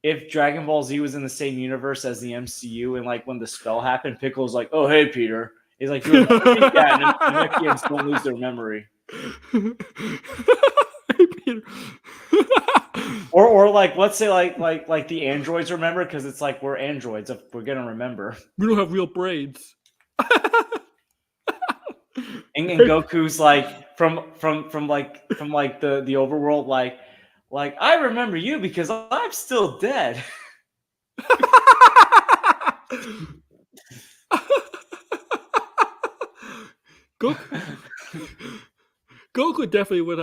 if Dragon Ball Z was in the same universe as the MCU, and when the spell happened, Piccolo's like, "Oh hey Peter," he's like, "Yeah, Namekians don't lose their memory." or let's say the androids remember, because it's we're androids, we're gonna remember. We don't have real brains. and Goku's from the overworld, I remember you because I'm still dead. Goku definitely would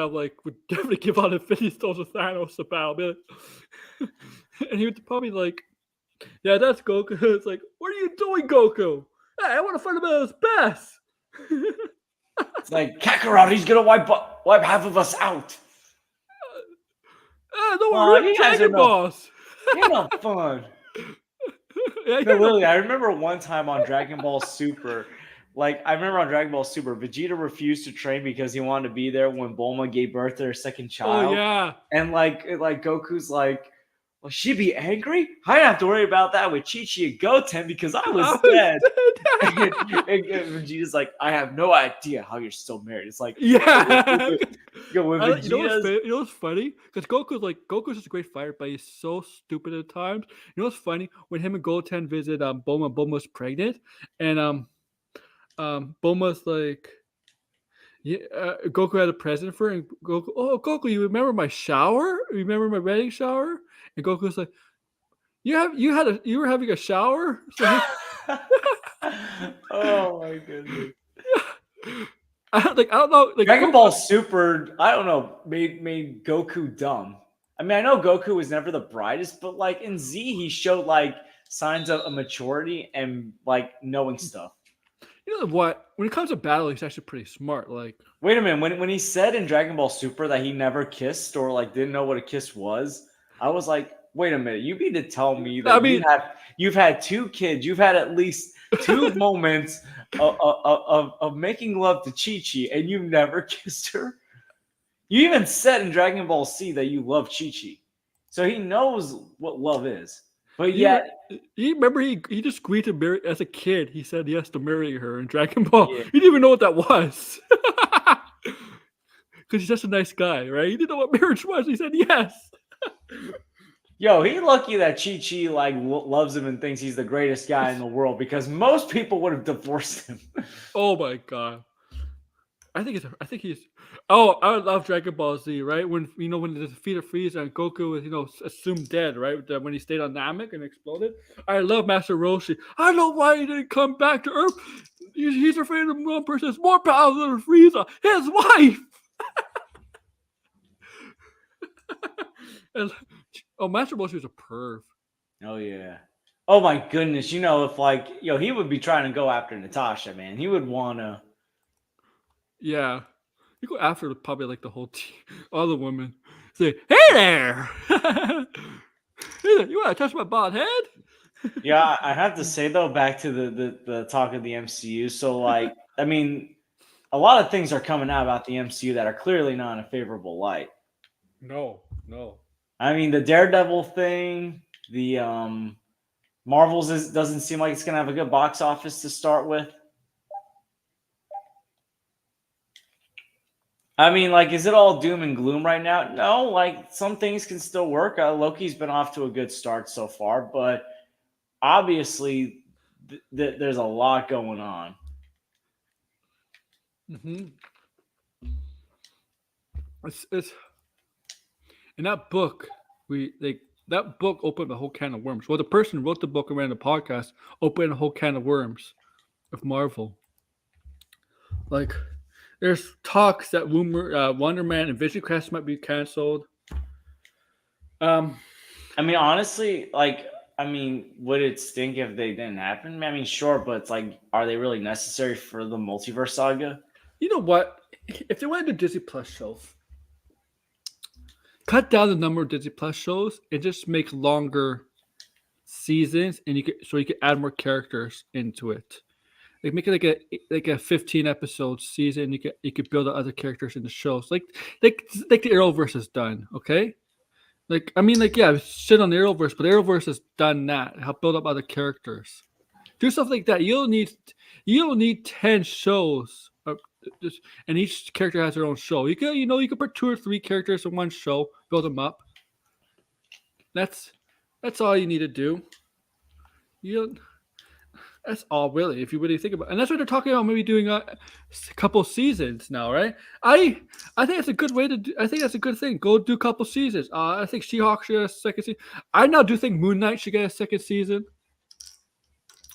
definitely give out Infinity Stones to Thanos to battle, and he would probably yeah, that's Goku. It's like, what are you doing, Goku? Hey, I want to fight him at his best. It's like, Kakarot, he's gonna wipe half of us out. Don't worry, Dragon Balls. You're not fun. Literally, I remember one time on Dragon Ball Super. Vegeta refused to train because he wanted to be there when Bulma gave birth to her second child. Oh yeah. And Goku's Will she be angry? I don't have to worry about that with Chi-Chi and Goten because I was I dead. dead. And Vegeta's like, I have no idea how you're still married. It's like, Yeah. when You know Vegeta's you know what's funny? Because Goku's just a great fighter, but he's so stupid at times. You know what's funny? When him and Goten visit Bulma's pregnant, and Bulma's like, yeah, Goku had a present for her, and Goku, you remember my shower? You remember my wedding shower? And Goku's like, you were having a shower? So oh my goodness. I don't know, like Dragon Ball Super, I don't know, made Goku dumb. I mean, I know Goku was never the brightest, but like in Z, he showed like signs of maturity and like knowing stuff. You know what? When it comes to battle, he's actually pretty smart. Like, wait a minute, when he said in Dragon Ball Super that he never kissed or like didn't know what a kiss was, I was like, wait a minute, you mean to tell me that I mean, you've had 2 kids, you've had at least 2 moments of making love to Chi-Chi and you never kissed her? You even said in Dragon Ball C that you love Chi-Chi. So he knows what love is. But yet, you remember he just agreed to marry as a kid. He said yes to marry her in Dragon Ball. Yeah. He didn't even know what that was. Because he's just a nice guy, right? He didn't know what marriage was. He said yes. yo, he lucky that Chi-Chi like loves him and thinks he's the greatest guy in the world because most people would have divorced him. Oh my god. I think he's. Oh, I love Dragon Ball Z, right? When when the defeated Frieza and Goku was assumed dead, right? When he stayed on Namek and exploded. I love Master Roshi. I don't know why he didn't come back to Earth. He's afraid of one person has more power than Frieza, his wife. and, Master Roshi was a perv. Oh yeah. Oh my goodness. If like he would be trying to go after Natasha, man. He would wanna. Yeah. You go after probably like the whole team, all the women. Say, hey there! Hey there, you want to touch my bald head? Yeah, I have to say though, back to the talk of the MCU. So like, I mean, a lot of things are coming out about the MCU that are clearly not in a favorable light. No. I mean, the Daredevil thing, the Marvels doesn't seem like it's gonna have a good box office to start with. I mean, like, is it all doom and gloom right now? No, like some things can still work. Loki's been off to a good start so far, but obviously there's a lot going on. Mm-hmm. It's in that book. That book opened a whole can of worms. Well, the person who wrote the book and ran the podcast opened a whole can of worms of Marvel. Like, there's talks that Wonder Man and Vision Quest might be canceled. I mean, honestly, would it stink if they didn't happen? I mean, sure, but it's like, are they really necessary for the multiverse saga? You know what? If they want to do Disney Plus shows, cut down the number of Disney Plus shows and just make longer seasons, and you could add more characters into it. Like make it like a 15 episode season. You could build other characters in the shows, like the Arrowverse has done. Okay, shit on the Arrowverse, but the Arrowverse has done that. Help build up other characters. Do stuff like that. You don't need 10 shows. And each character has their own show. You could put 2 or 3 characters in one show, build them up. That's all you need to do. That's all really, if you really think about it. And that's what they're talking about, maybe doing a couple seasons now, right? I think that's a good way to do. I think that's a good thing. Go do a couple seasons. I think She-Hulk should get a second season. I now do think Moon Knight should get a second season.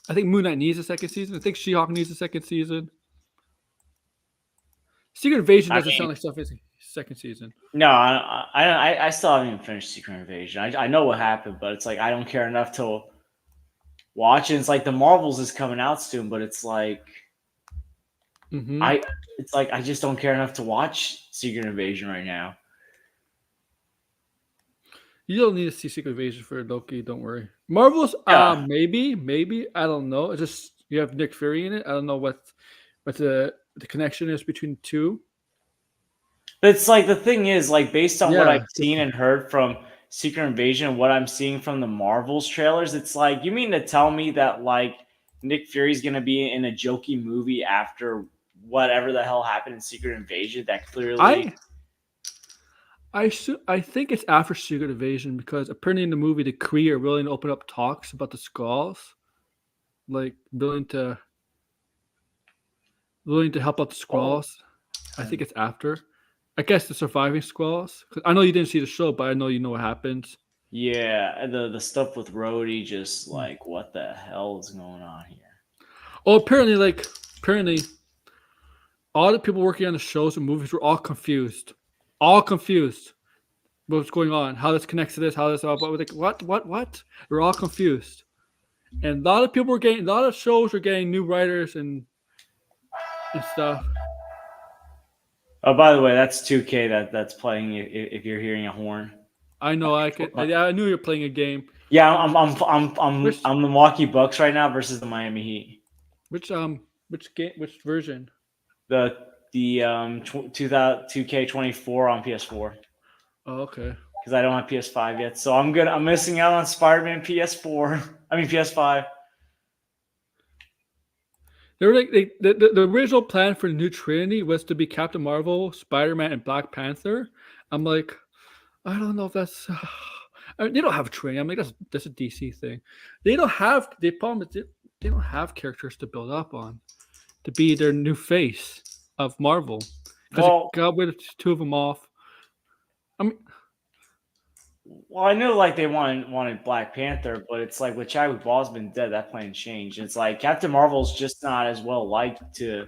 I think Moon Knight needs a second season. I think She-Hulk needs a second season. Secret Invasion doesn't sound like stuff is second season. No, I still haven't even finished Secret Invasion. I know what happened, but it's like I don't care enough to watch it. It's like the Marvels is coming out soon, but it's like I just don't care enough to watch Secret Invasion right now. You don't need to see Secret Invasion for Loki. Don't worry. Marvels, maybe I don't know. It's just you have Nick Fury in it. I don't know what the connection is between the two. But it's like the thing is, like, based on what I've seen and heard from Secret Invasion and what I'm seeing from the Marvels trailers, it's like, you mean to tell me that like Nick Fury's gonna be in a jokey movie after whatever the hell happened in Secret Invasion that clearly I think it's after Secret Invasion because apparently in the movie the Kree are willing to open up talks about the Skrulls, like willing to help out the Skrulls. I think it's after. I guess the surviving Skrulls. 'Cause I know you didn't see the show, but I know you know what happens. yeah, the stuff with Rhodey, just like what the hell is going on here? Oh, apparently, all the people working on the shows and movies were all confused. What's going on? How this connects to this? How this? Like, what? They're all confused, and a lot of shows were getting new writers and stuff. Oh, by the way, that's 2K that's playing. If you're hearing a horn, I know. I knew you were playing a game. yeah, I'm the Milwaukee Bucks right now versus the Miami Heat. Which game? Which version? The 2K24 on PS4 Oh, okay. because I don't have PS5 yet, so I'm good. I'm missing out on Spider-Man PS4. I mean PS5. They were like the original plan for the new Trinity was to be Captain Marvel, Spider-Man, and Black Panther. I'm like, I don't know if that's. I mean, they don't have a Trinity. I'm like, that's a DC thing. They don't have the problem is they don't have characters to build up on to be their new face of Marvel because Well, it got rid of two of them off. I mean, well, I knew like they wanted Black Panther, but it's like with Chadwick Boseman dead, that plan changed. It's like Captain Marvel's just not as well liked to.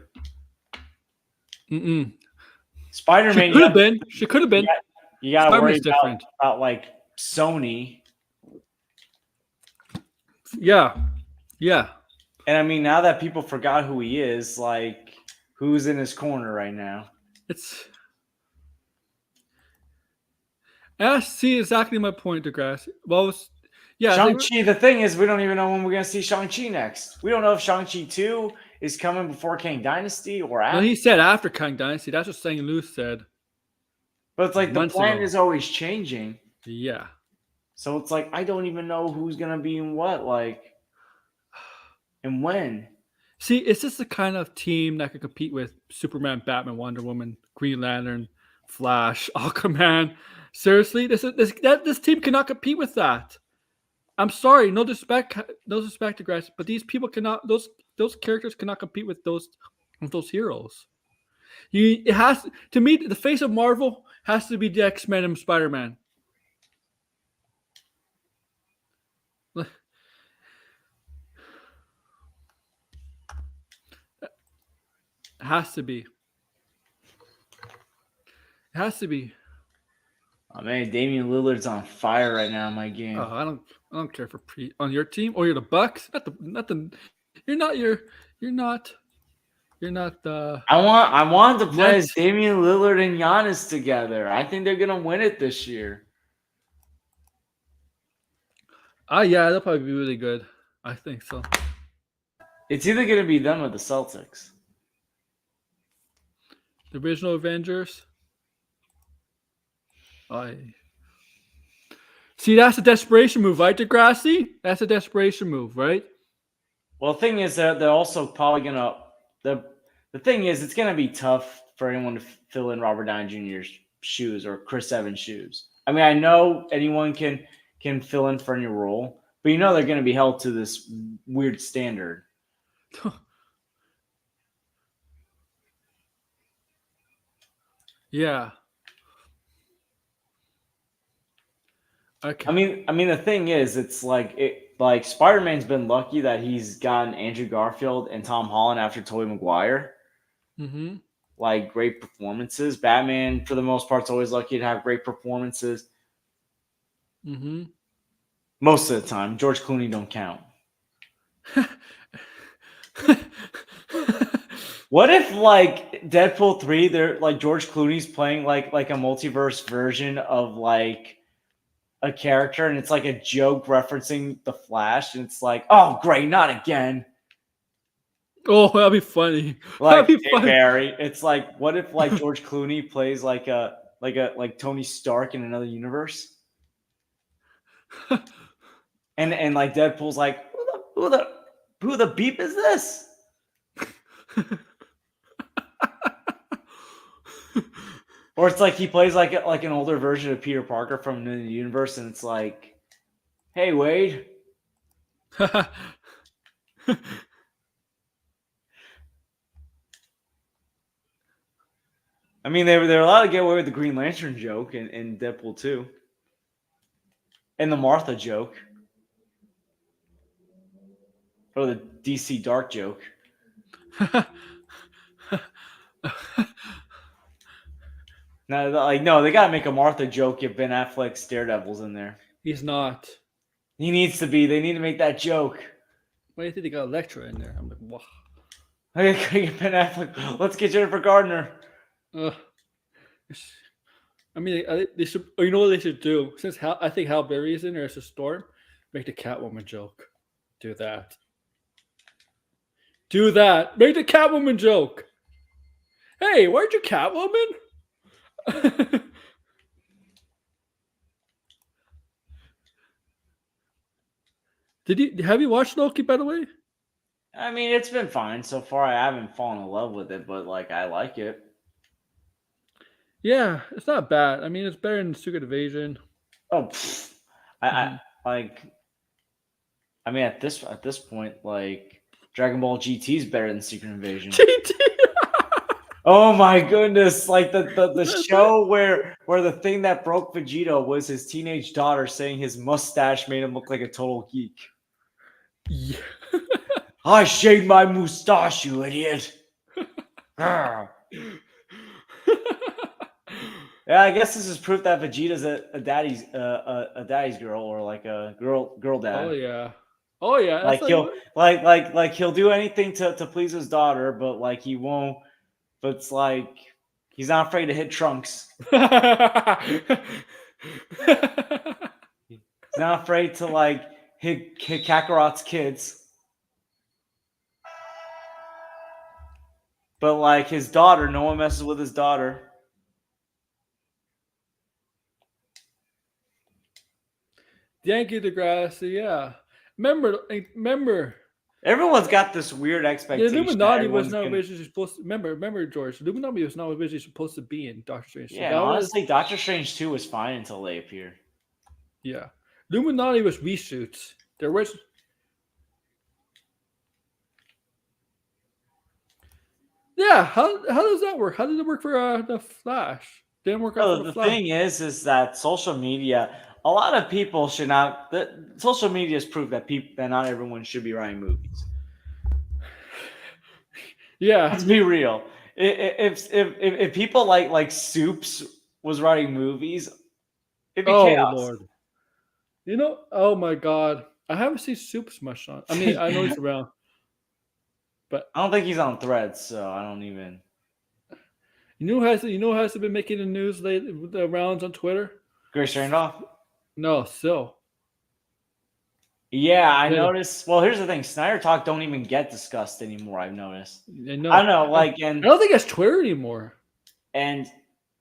Spider-Man. She could have been. You got to worry different. about like Sony. Yeah. And I mean, now that people forgot who he is, like, who's in his corner right now? See exactly my point, DeGrasse. Well, Shang-Chi, the thing is, we don't even know when we're going to see Shang-Chi next. We don't know if Shang-Chi 2 is coming before Kang Dynasty or after. No, he said after Kang Dynasty. That's what Sang Lu said. But it's like the plan is always changing. Yeah. So it's like, I don't even know who's going to be in what, like, and when. See, it's just the kind of team that could compete with Superman, Batman, Wonder Woman, Green Lantern, Flash, Aquaman. Seriously, this team cannot compete with that. I'm sorry, no disrespect to Grass, but these people cannot. Those characters cannot compete with those heroes. It has to me. The face of Marvel has to be the X-Men and Spider-Man. It has to be. It has to be. Oh man, Damian Lillard's on fire right now in my game. Oh, I don't care for on your team or you're the Bucks. You're not the. I want to play as Damian Lillard and Giannis together. I think they're gonna win it this year. Yeah, they'll probably be really good. I think so. It's either gonna be them or the Celtics. The original Avengers. See, that's a desperation move, right, Degrassi? That's a desperation move, right? Well, the thing is that they're also probably gonna the thing is it's gonna be tough for anyone to fill in Robert Downey Jr.'s shoes or Chris Evans' shoes. I mean, I know anyone can fill in for any role, but you know they're gonna be held to this weird standard. Yeah. Okay. I mean, the thing is, it's like Spider-Man's been lucky that he's gotten Andrew Garfield and Tom Holland after Tobey Maguire. Mm-hmm. Like great performances. Batman, for the most part, is always lucky to have great performances. Mm-hmm. Most of the time, George Clooney don't count. What if like Deadpool 3, they're like George Clooney's playing like a multiverse version of like a character, and it's like a joke referencing the Flash, and it's like, oh great, not again. Oh, that'd be funny. Like Barry, it's like, what if like George Clooney plays like Tony Stark in another universe? And like Deadpool's like, who the beep is this? Or it's like he plays like an older version of Peter Parker from the universe, and it's like, hey Wade. I mean, they were allowed to get away with the Green Lantern joke in Deadpool 2. And the Martha joke. Or the DC Dark joke. No, they gotta make a Martha joke if Ben Affleck's Daredevil's in there. He's not. He needs to be. They need to make that joke. Why do you think they got Electra in there? I'm like, wow. Hey, Ben Affleck. Let's get Jennifer Gardner. I mean, they should. You know what they should do? Since I think Halle Berry is in there as a Storm, make the Catwoman joke. Do that. Do that. Make the Catwoman joke. Hey, where'd you Catwoman? Have you watched Loki, by the way? I mean, it's been fine so far. I haven't fallen in love with it, but like I like it. Yeah, it's not bad. I mean, it's better than Secret Invasion. Oh, I like. I mean, at this point, like Dragon Ball GT is better than Secret Invasion. GT. Oh my goodness! Like the show where the thing that broke Vegeta was his teenage daughter saying his mustache made him look like a total geek. Yeah. I shaved my mustache, you idiot. Yeah, I guess this is proof that Vegeta's a daddy's girl, or like a girl dad. Oh yeah. Like he'll do anything to please his daughter, but like he won't. But it's like he's not afraid to hit Trunks. He's not afraid to like hit Kakarot's kids. But like his daughter, no one messes with his daughter. Yankee Degrassi, yeah. Remember. Everyone's got this weird The expectation. Illuminati was not originally supposed to. Remember, George. The Illuminati was not originally supposed to be in Doctor Strange. Yeah, honestly, Doctor Strange 2 was fine until they appear. Yeah, Illuminati was reshoots. There was. Yeah, how does that work? How did it work for the Flash? Didn't work out for the Flash. The thing is that social media. A lot of people should not. Social media has proved that not everyone should be writing movies. Yeah, let's be real. If people like Soups was writing movies, it'd be chaos. Lord. You know, oh my God, I haven't seen Soups much on. I mean, I know he's around, but I don't think he's on Threads, so I don't even. You know who has been making the news lately, the rounds on Twitter? Grace Randolph. No, still. Yeah, I noticed. Well, here's the thing: Snyder Talk don't even get discussed anymore. I've noticed. I know. I don't know, like, and I don't think it's Twitter anymore. And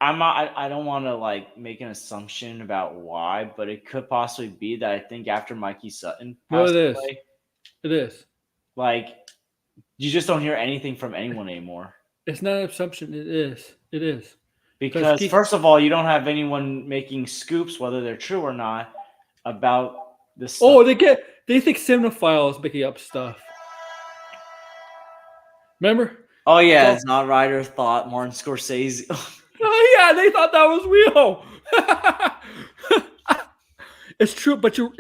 I'm not. I don't want to like make an assumption about why, but it could possibly be that I think after Mikey Sutton passed away, it is. Like, you just don't hear anything from anyone anymore. It's not an assumption. It is. It is. Because first of all, you don't have anyone making scoops, whether they're true or not, about this. Oh, they think Cinephiles making up stuff. Remember? Oh yeah, it's not Ryder thought Martin Scorsese. Oh yeah, they thought that was real. It's true, but you're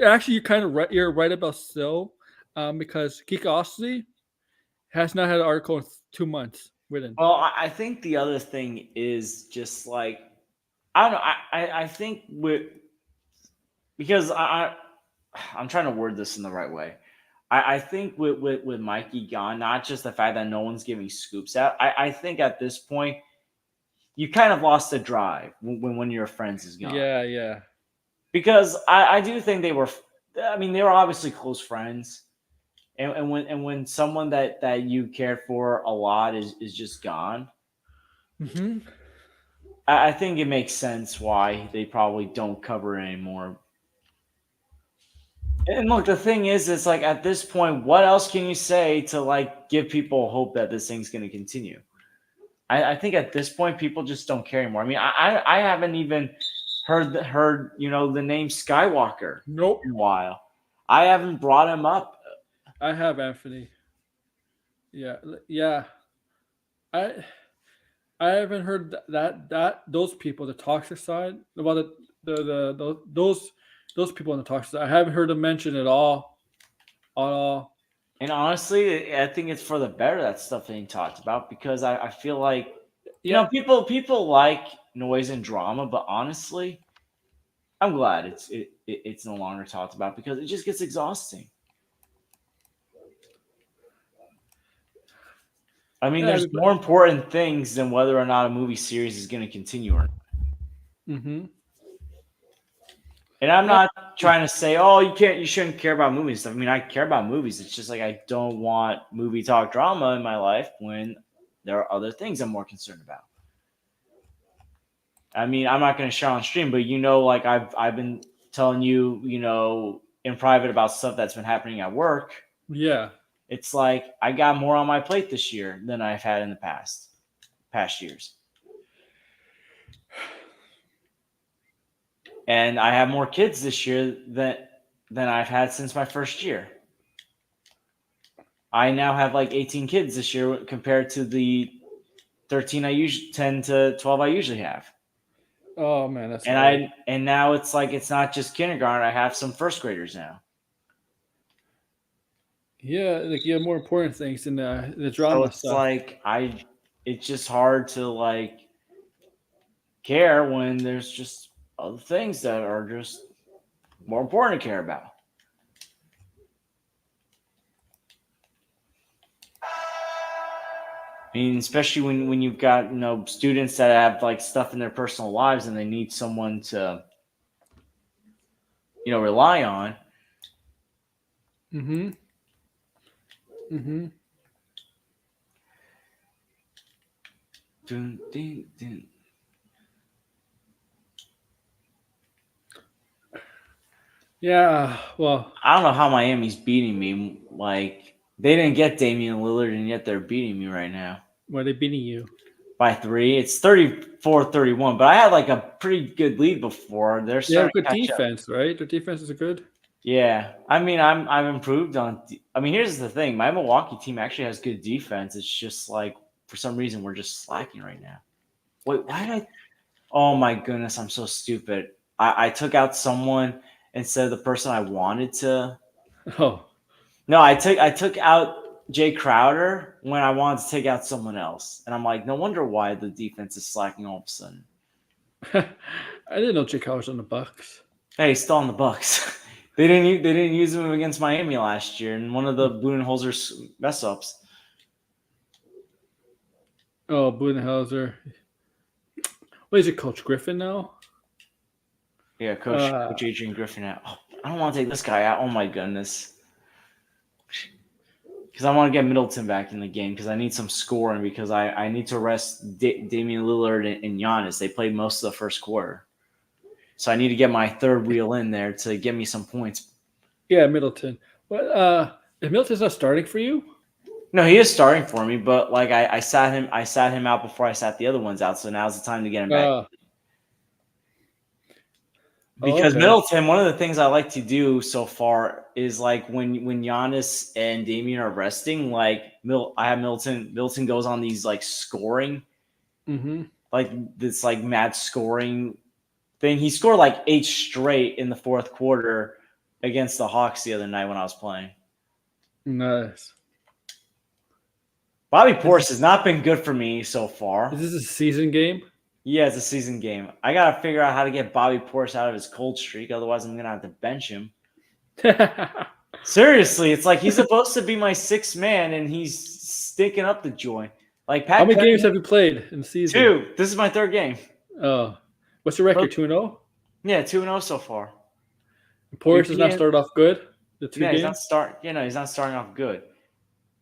kind of right. You're right about still, because Geekosity has not had an article in 2 months. Written. Well, I think the other thing is just like I don't know. I think because I'm trying to word this in the right way. I think with Mikey gone, not just the fact that no one's giving scoops out. I think at this point you kind of lost the drive when one of your friends is gone. Yeah. Because I do think they were. I mean, they were obviously close friends. And when someone that you cared for a lot is just gone, I think it makes sense why they probably don't cover it anymore. And look, the thing is, it's like at this point, what else can you say to like give people hope that this thing's going to continue? I think at this point, people just don't care anymore. I mean, I haven't even heard the name Skywalker Nope. in a while. I haven't brought him up. I have Anthony. Yeah, yeah. I I haven't heard that those people, the toxic side, about the those people on the toxic side. I haven't heard them mention at all. At all. And honestly, I think it's for the better that stuff ain't talked about because I feel like Yeah, people like noise and drama, but honestly, I'm glad it's no longer talked about because it just gets exhausting. I mean, yeah. there's more important things than whether or not a movie series is going to continue or not. Mm-hmm. And I'm Yeah. not trying to say, oh, you shouldn't care about movies. I mean, I care about movies. It's just like I don't want movie talk drama in my life when there are other things I'm more concerned about. I mean, I'm not going to share on stream, but like I've been telling you, in private about stuff that's been happening at work. Yeah. It's like I got more on my plate this year than I've had in the past years. And I have more kids this year than I've had since my first year. I now have like 18 kids this year compared to the 13 I usually 10 to 12 I usually have. Oh man, that's And hard. and now it's like it's not just kindergarten. I have some first graders now. Yeah, like you have more important things than the So drama it's stuff. like it's just hard to like care when there's just other things that are just more important to care about. I mean, especially when you've got students that have like stuff in their personal lives and they need someone to rely on. Mm-hmm. Mm-hmm. Dun, dun, dun. Yeah. Well, I don't know how Miami's beating me. Like they didn't get Damian Lillard, and yet they're beating me right now why are they beating you? by 3. It's 34-31, but I had like a pretty good lead before. They're They have starting good to catch up. defense, right? Their defense is good. Yeah, I mean, I'm improved on. I mean, here's the thing: my Milwaukee team actually has good defense. It's just like for some reason we're just slacking right now. Wait, why did I? Oh my goodness, I'm so stupid. I took out someone instead of the person I wanted to. Oh. No, I took out Jay Crowder when I wanted to take out someone else, and I'm like, no wonder why the defense is slacking all of a sudden. I didn't know Jake was on the Bucks. Hey, he's still on the Bucks. They didn't use him against Miami last year, and one of the Budenholzer's mess ups. Oh, Budenholzer. What is it, Coach Griffin now? Yeah, Coach Adrian Griffin out. Oh, I don't want to take this guy out. Oh my goodness. Because I want to get Middleton back in the game because I need some scoring because I need to rest Damian Lillard and Giannis. They played most of the first quarter. So I need to get my third wheel in there to get me some points. Yeah, Middleton. What? If Middleton's not starting for you? No, he is starting for me, but like I sat him out before I sat the other ones out. So now's the time to get him back. Because okay. Middleton, one of the things I like to do so far is like when Giannis and Damian are resting, like I have Middleton. Middleton goes on these like scoring, like this like mad scoring thing. He scored like 8 straight in the fourth quarter against the Hawks the other night when I was playing. Nice. Bobby Portis has not been good for me so far. Is this a season game? Yeah, it's a season game. I got to figure out how to get Bobby Portis out of his cold streak. Otherwise, I'm going to have to bench him. Seriously, it's like he's supposed to be my 6th man, and he's stinking up the joint. Like How many games have you played in the season? 2. This is my 3rd game. Oh. What's your record? 2-0? Yeah, 2-0 so far. Portis has not started off good? He's not starting off good.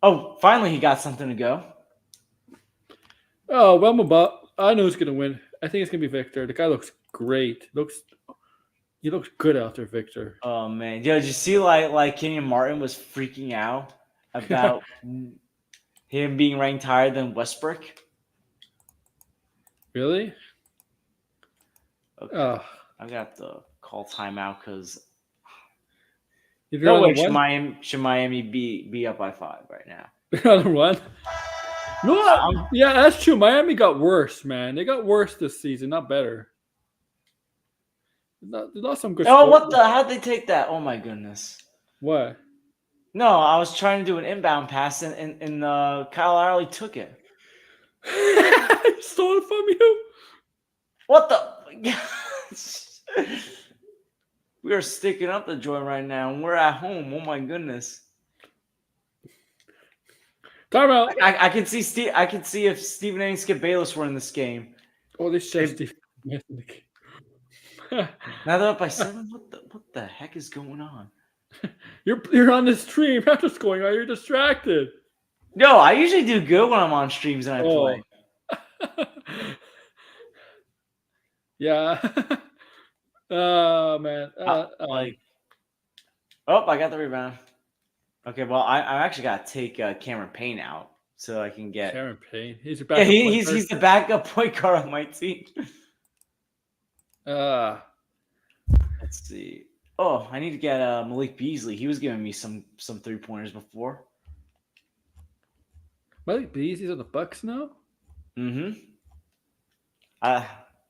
Oh, finally he got something to go. Oh, well, I know who's going to win. I think it's going to be Victor. The guy looks great. He looks good out there, Victor. Oh man, yo, did you see like Kenyon Martin was freaking out about him being ranked higher than Westbrook? Really? Okay, Oh, I got to call timeout because if you're no on way the one, should Miami be up by 5 right now? you're on the one. No, I'm, yeah, that's true. Miami got worse, man. They got worse this season, not better. They lost some good oh, scores. what the? How'd they take that? Oh my goodness. What? No, I was trying to do an inbound pass and Kyle Lowry took it. Stole it from you? What the? We are sticking up the joint right now, and we're at home. Oh my goodness! Timeout. I can see Steve. I can see if Stephen A. and Skip Bayless were in this game. Oh, they said Steve. Now they're up by 7. What the heck is going on? You're on the stream. That's what's going on. You're distracted. No, I usually do good when I'm on streams and I play. Yeah. Oh man. Like, oh, I got the rebound. Okay, well, I actually got to take Cameron Payne out so I can get. Cameron Payne. He's your Yeah, backup. he's the backup point guard on my team. Let's see. Oh, I need to get Malik Beasley. He was giving me some 3-pointers before. Malik Beasley's on the Bucks now. Mm-hmm.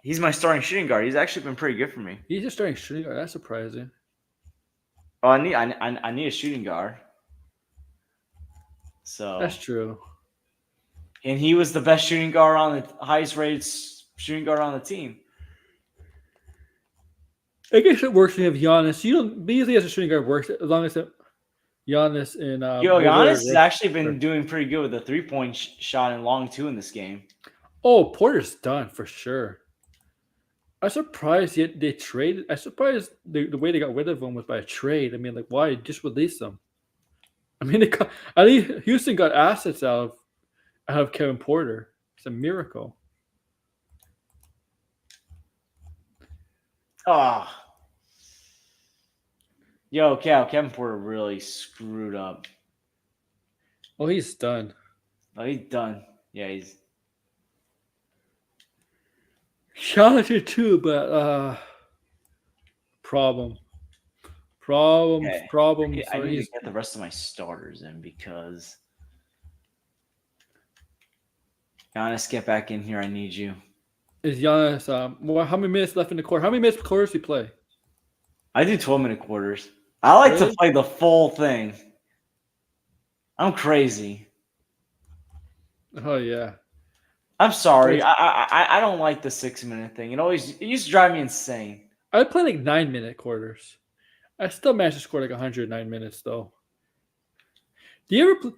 He's my starting shooting guard. He's actually been pretty good for me. He's just starting shooting guard. That's surprising. Oh, I need a shooting guard. So that's true. And he was the best shooting guard on the highest rated shooting guard on the team. I guess it works when you have Giannis. You don't Beasley as a shooting guard works as long as Giannis and Giannis has actually been doing pretty good with a 3-point shot and long too in this game. Oh, Porter's done for sure. I'm surprised they traded. I'm surprised the way they got rid of him was by a trade. I mean, like, why just release them? I mean, at least Houston got assets out of Kevin Porter. It's a miracle. Oh. Yo, Kevin Porter really screwed up. Oh, he's done. Oh, he's done. Yeah, he's. Challenging too, but problems. Okay. I So need to get the rest of my starters in because Giannis, get back in here. I need you. Is Giannis? How many minutes left in the quarter? How many minutes per quarter does he play? I do 12-minute quarters. I like Really? to play the full thing. I'm crazy. Oh yeah. I'm sorry. I don't like the 6-minute thing. It used to drive me insane. I play like 9-minute quarters. I still managed to score like 109 minutes though. Do you ever play?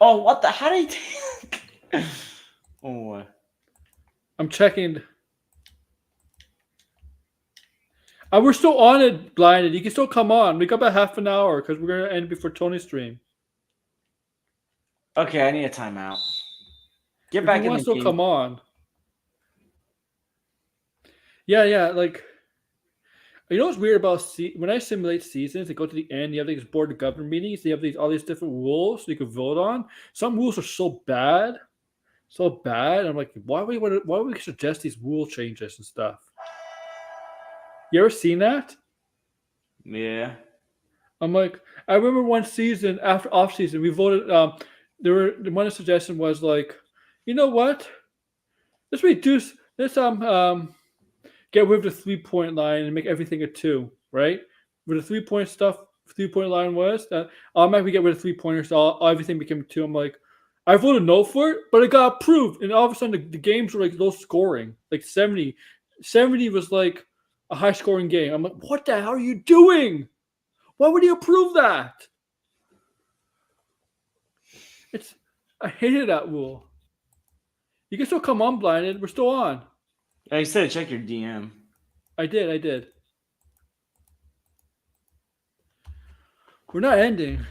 Oh, what the? How do you take? Oh, I'm checking. We're still on it, blinded. You can still come on. We got about half an hour because we're gonna end before Tony's stream. okay, I need a timeout. Get If back you in want the to still game. come on. Yeah. Like, you know what's weird about when I simulate seasons, they go to the end. You have these board of governor meetings. They have all these different rules you can vote on. Some rules are so bad. I'm like, why would we suggest these rule changes and stuff? You ever seen that? Yeah. I'm like, I remember one season after off season, we voted. The one suggestion was like, you know what? Let's reduce. Let's get rid of the 3-point line and make everything a 2. Right? Where the 3-point stuff, 3-point line was that automatically get rid of 3-pointers. So everything became 2. I'm like, I voted no for it, but it got approved, and all of a sudden the games were like low scoring, like 70. 70 was like a high scoring game. I'm like, what the hell are you doing? Why would you approve that? I hated that rule. You can still come on, blinded. We're still on. Yeah, you said check your DM. I did. We're not ending.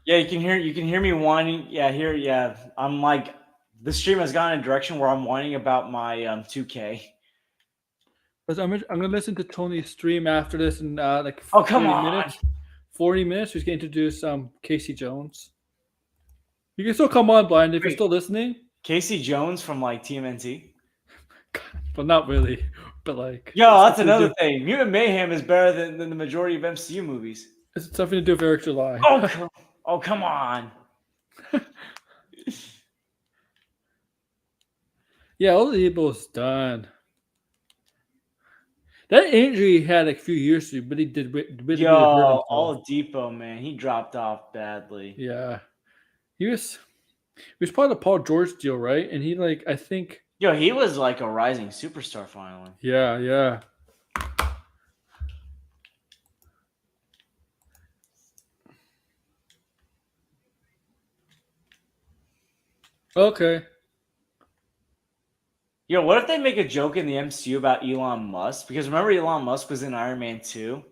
Yeah, you can hear me whining. Yeah, I'm like This stream has gone in a direction where I'm whining about my 2K. But I'm gonna listen to Tony's stream after this in like Oh, come 40 on. minutes. 40 minutes. He's going to introduce Casey Jones. You can still come on, Blind, if you're Wait. still listening. Casey Jones from like TMNT. But not really. But like, Yo, it's that's something to another do- thing. Mutant Mayhem is better than the majority of MCU movies. It's something to do with Eric July. Oh, come on. Yeah, Oladipo's done. That injury he had like a few years ago, but he did really hurt himself. Oladipo, man, he dropped off badly. Yeah, he was part of the Paul George deal, right? And he like, I think. Yo, he was like a rising superstar finally. Yeah. Okay. Yo, what if they make a joke in the MCU about Elon Musk? Because remember Elon Musk was in Iron Man 2?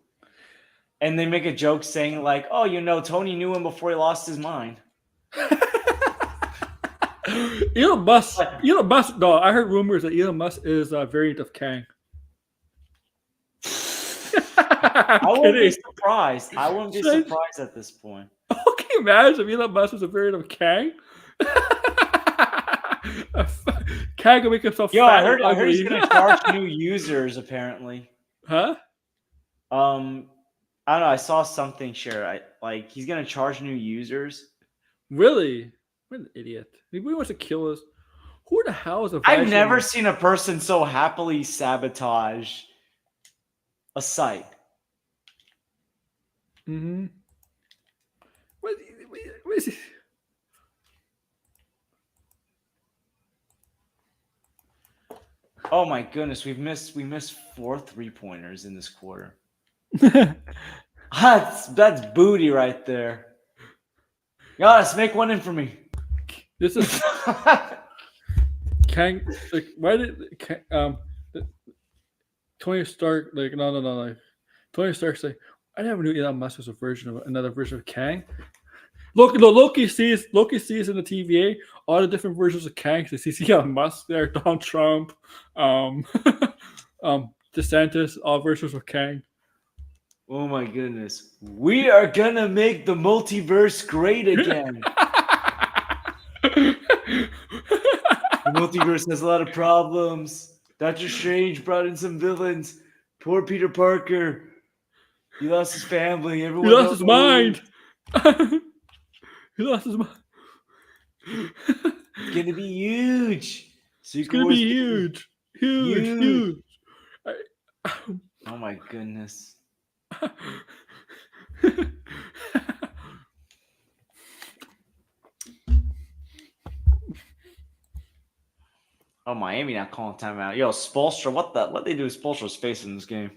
And they make a joke saying like, oh, Tony knew him before he lost his mind. Elon Musk. No, I heard rumors that Elon Musk is a variant of Kang. I wouldn't be surprised. I wouldn't be surprised at this point. Oh, can you imagine if Elon Musk was a variant of Kang? Kang can make himself fat. I heard he's gonna charge new users apparently. Huh? I don't know. I saw something share. He's gonna charge new users. Really? What an idiot! He wants to kill us. Who the hell is a? I've never seen a person so happily sabotage a site. Mm-hmm. What is he? Oh my goodness, we missed 4 3-pointers in this quarter. That's booty right there. Let's make one in for me. This is Kang. Like, why did Tony Stark no? Tony Stark's like, I never knew Elon Musk was another version of Kang. Loki sees in the TVA all the different versions of Kang. So he sees Elon Musk there, Donald Trump, DeSantis, all versions of Kang. Oh my goodness. We are gonna make the multiverse great again. The multiverse has a lot of problems. Doctor Strange brought in some villains. Poor Peter Parker. He lost his family. Everyone He lost his mind. He lost his mind. It's gonna be huge. It's gonna be huge. Huge. Oh my goodness. Oh, Miami not calling timeout. Yo, Spoelstra, what they do with Spoelstra's face in this game?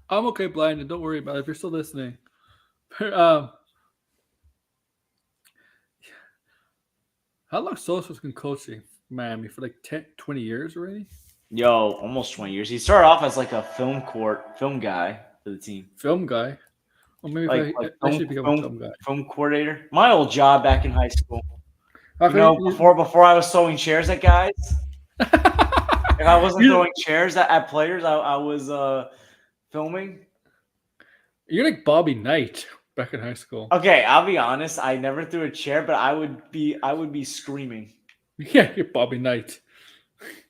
I'm okay, Blind. Don't worry about it if you're still listening. How long Spoelstra's been coaching Miami? For like 20 years already? Yo, almost 20 years. He started off as like a film guy for the team. Film guy? Or maybe I should become a film guy. Film coordinator. My old job back in high school. Before I was throwing chairs at guys. If I wasn't throwing chairs at players, I was filming. You're like Bobby Knight back in high school. Okay, I'll be honest. I never threw a chair, but I would be screaming. Yeah, you're Bobby Knight.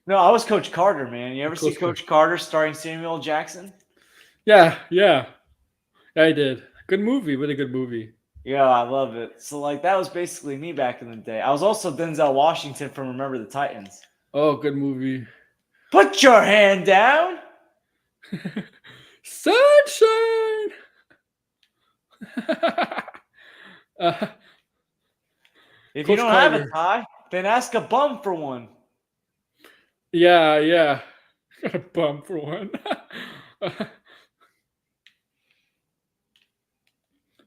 No, I was Coach Carter, man. You ever see Coach Carter starring Samuel L. Jackson? Yeah, I did. Good movie, really good movie. Yeah, I love it. So that was basically me back in the day. I was also Denzel Washington from Remember the Titans. Oh, good movie. Put your hand down. Sunshine. If you don't have a tie, then ask a bum for one. Yeah. Got a bum for one.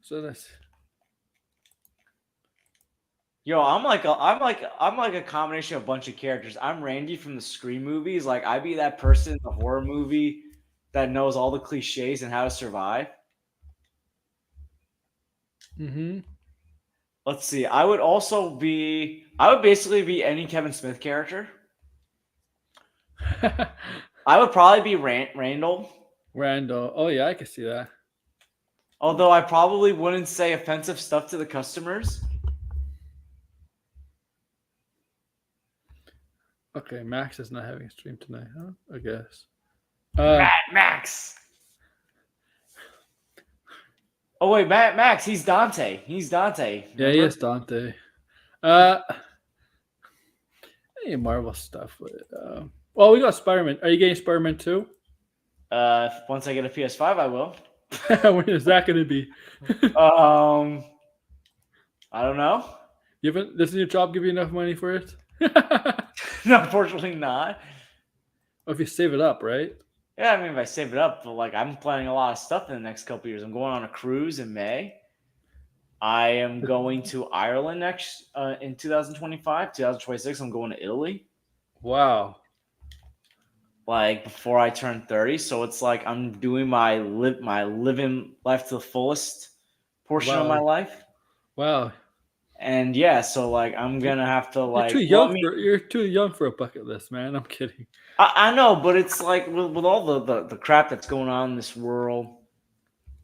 So that's. Yo, I'm like a combination of a bunch of characters. I'm Randy from the Scream movies. Like I be that person in the horror movie that knows all the cliches and how to survive. Mm-hmm. let's see. I would basically be any Kevin Smith character. I would probably be Randall. Randall. Oh yeah, I can see that. Although I probably wouldn't say offensive stuff to the customers. Okay, Max is not having a stream tonight, huh? I guess. Mad Max. Oh wait, Max. He's Dante. Yeah, he remember? is Dante. Any Marvel stuff. Well, we got Spider-Man. Are you getting Spider-Man 2? Once I get a PS5, I will. When is that going to be? I don't know. Doesn't your job give you enough money for it? Unfortunately, not. Or if you save it up, right? Yeah, I mean, if I save it up, but like I'm planning a lot of stuff in the next couple of years. I'm going on a cruise in May. I am going to Ireland in 2025. 2026, I'm going to Italy. Wow. Like before I turn 30, so it's like I'm doing my living life to the fullest portion of my life. Wow. And yeah, so like I'm gonna have to like. You're too young for a bucket list, man. I'm kidding. I know, but it's like with all the crap that's going on in this world.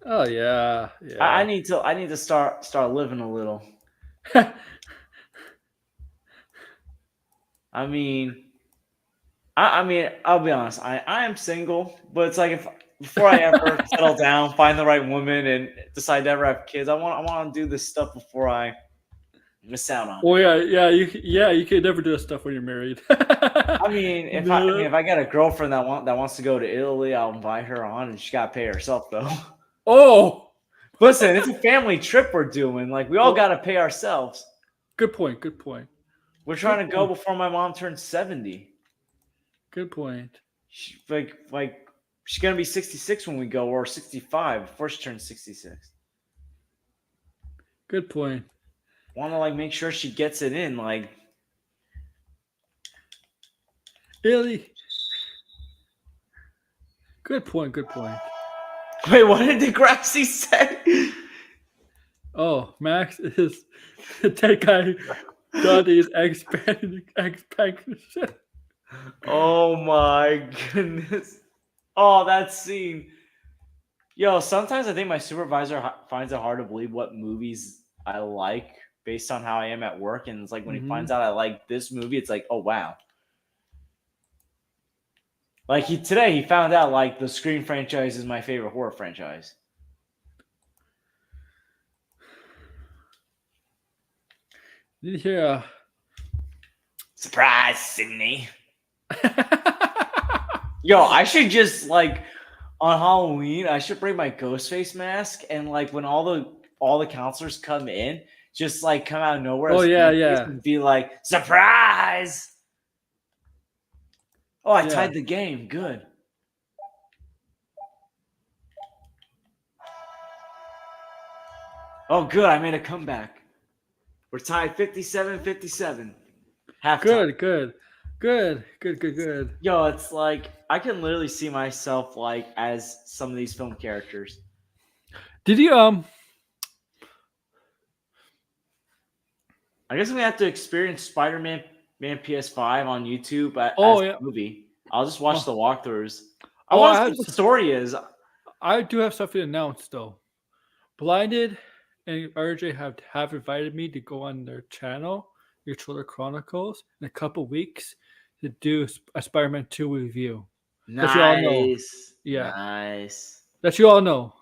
Oh yeah. I need to start living a little. I mean, I'll be honest. I am single, but it's like before I ever settle down, find the right woman, and decide to ever have kids, I want to do this stuff before I miss out on. Oh yeah. You can never do this stuff when you're married. I mean, if I got a girlfriend that wants to go to Italy, I'll invite her on, and she got to pay herself though. Oh, listen, it's a family trip we're doing. Like we all got to pay ourselves. Good point. We're trying to go before my mom turns 70. Good point. She's gonna be 66 when we go, or 65 before she turns 66. Good point. Want to like make sure she gets it in, like. Really? Good point. Wait, what did Degrassi say? Oh, Max is that guy. Dante's expansion. Oh my goodness! Oh, that scene. Yo, sometimes I think my supervisor finds it hard to believe what movies I like based on how I am at work, and it's like when he finds out I like this movie, it's like, oh wow. Like today he found out like the Scream franchise is my favorite horror franchise. Did you hear? Surprise, Sydney. Yo, I should just like on Halloween, I should bring my Ghostface mask, and like when all the counselors come in, just like come out of nowhere. Oh yeah, and be like, surprise. Oh, I tied the game. Good. Oh, good. I made a comeback. We're tied 57-57. Halftime. Good. Yo, it's like I can literally see myself like as some of these film characters. Did you I guess I'm gonna have to experience Spider-Man PS5 on YouTube as a movie. I'll just watch the walkthroughs. I want to see what the story is. I do have something to announce though. Blinded and RJ have invited me to go on their channel, Your Trailer Chronicles, in a couple weeks to do a Spider-Man 2 review. Nice. That you all know. Yeah. Nice. That you all know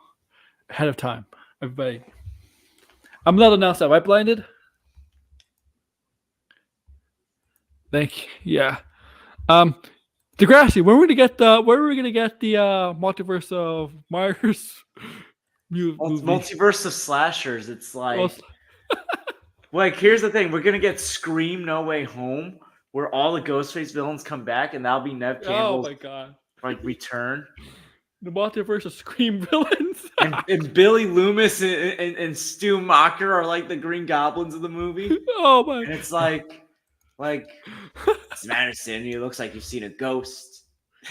ahead of time. Everybody. I'm not announced that, right, Blinded? Thank you. Yeah. Degrassi, where are we gonna get the multiverse of Myers movie? Multiverse of slashers. It's like like here's the thing, we're gonna get Scream No Way Home, where all the Ghostface villains come back, and that'll be Nev Campbell's like return. The multiverse of Scream villains. and Billy Loomis and Stu Macher are like the Green Goblins of the movie. Oh my! And it's like, what's the matter, Cindy? It looks like you've seen a ghost.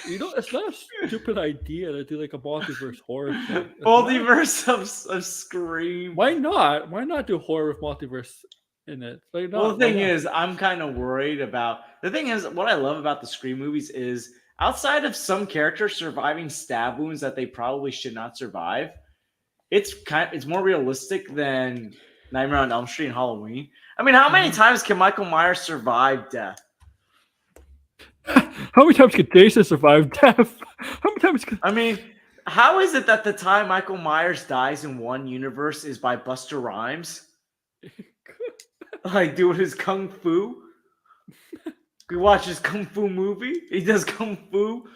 It's not a stupid idea to do like a multiverse horror thing. It's not. Multiverse of Scream. Why not? Why not do horror with multiverse in it? Like, Well, not, the why thing not? is, I'm kind of worried about. The thing is, what I love about the Scream movies is outside of some characters surviving stab wounds that they probably should not survive, it's more realistic than Nightmare on Elm Street and Halloween. I mean, how many times can Michael Myers survive death? How many times could Jason survive death? How many times could... I mean, how is it that the time Michael Myers dies in one universe is by Busta Rhymes? Like doing his kung fu? We watch his kung fu movie. He does kung fu.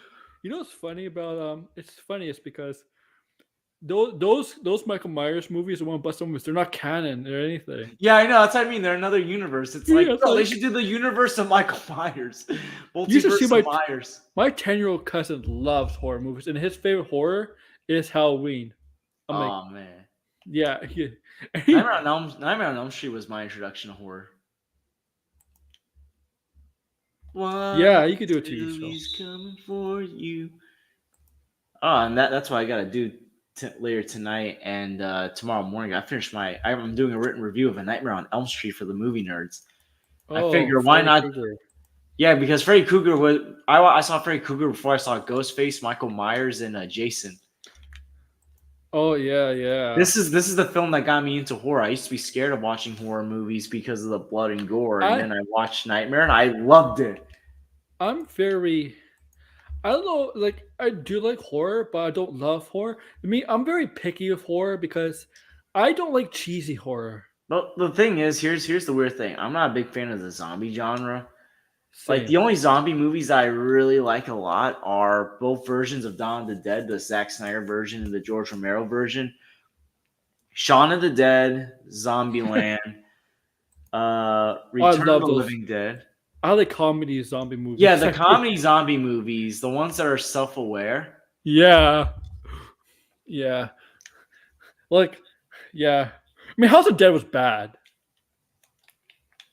You know what's funny about it's funniest because those Michael Myers movies, the one Busta movies, they're not canon or anything. Yeah, I know. That's what I mean. They're another universe. It's like, it's bro, they like- should do the universe of Michael Myers. You should see Multiverse of Myers. My 10-year-old cousin loves horror movies, and his favorite horror is Halloween. I'm like, Oh man, yeah. Nightmare on Elm Street was my introduction to horror. Yeah, you could do a TV show. He's coming for you. Oh, and that's what I gotta do later tonight and tomorrow morning. I'm doing a written review of A Nightmare on Elm Street for the movie nerds. I figure why not? Krueger. Yeah, because Freddy Krueger was. I saw Freddy Krueger before I saw Ghostface, Michael Myers, and Jason. Oh yeah. This is the film that got me into horror. I used to be scared of watching horror movies because of the blood and gore, and then I watched Nightmare, and I loved it. I don't know, like I do like horror, but I don't love horror. I mean, I'm very picky with horror because I don't like cheesy horror. But the thing is, here's the weird thing. I'm not a big fan of the zombie genre. Like Same. the only zombie movies I really like a lot are both versions of Dawn of the Dead, the Zack Snyder version and the George Romero version. Shaun of the Dead, Zombieland, Return of the Living Dead. I like comedy zombie movies. Yeah, the comedy zombie movies, the ones that are self-aware. Yeah. Like, yeah. I mean, House of Dead was bad.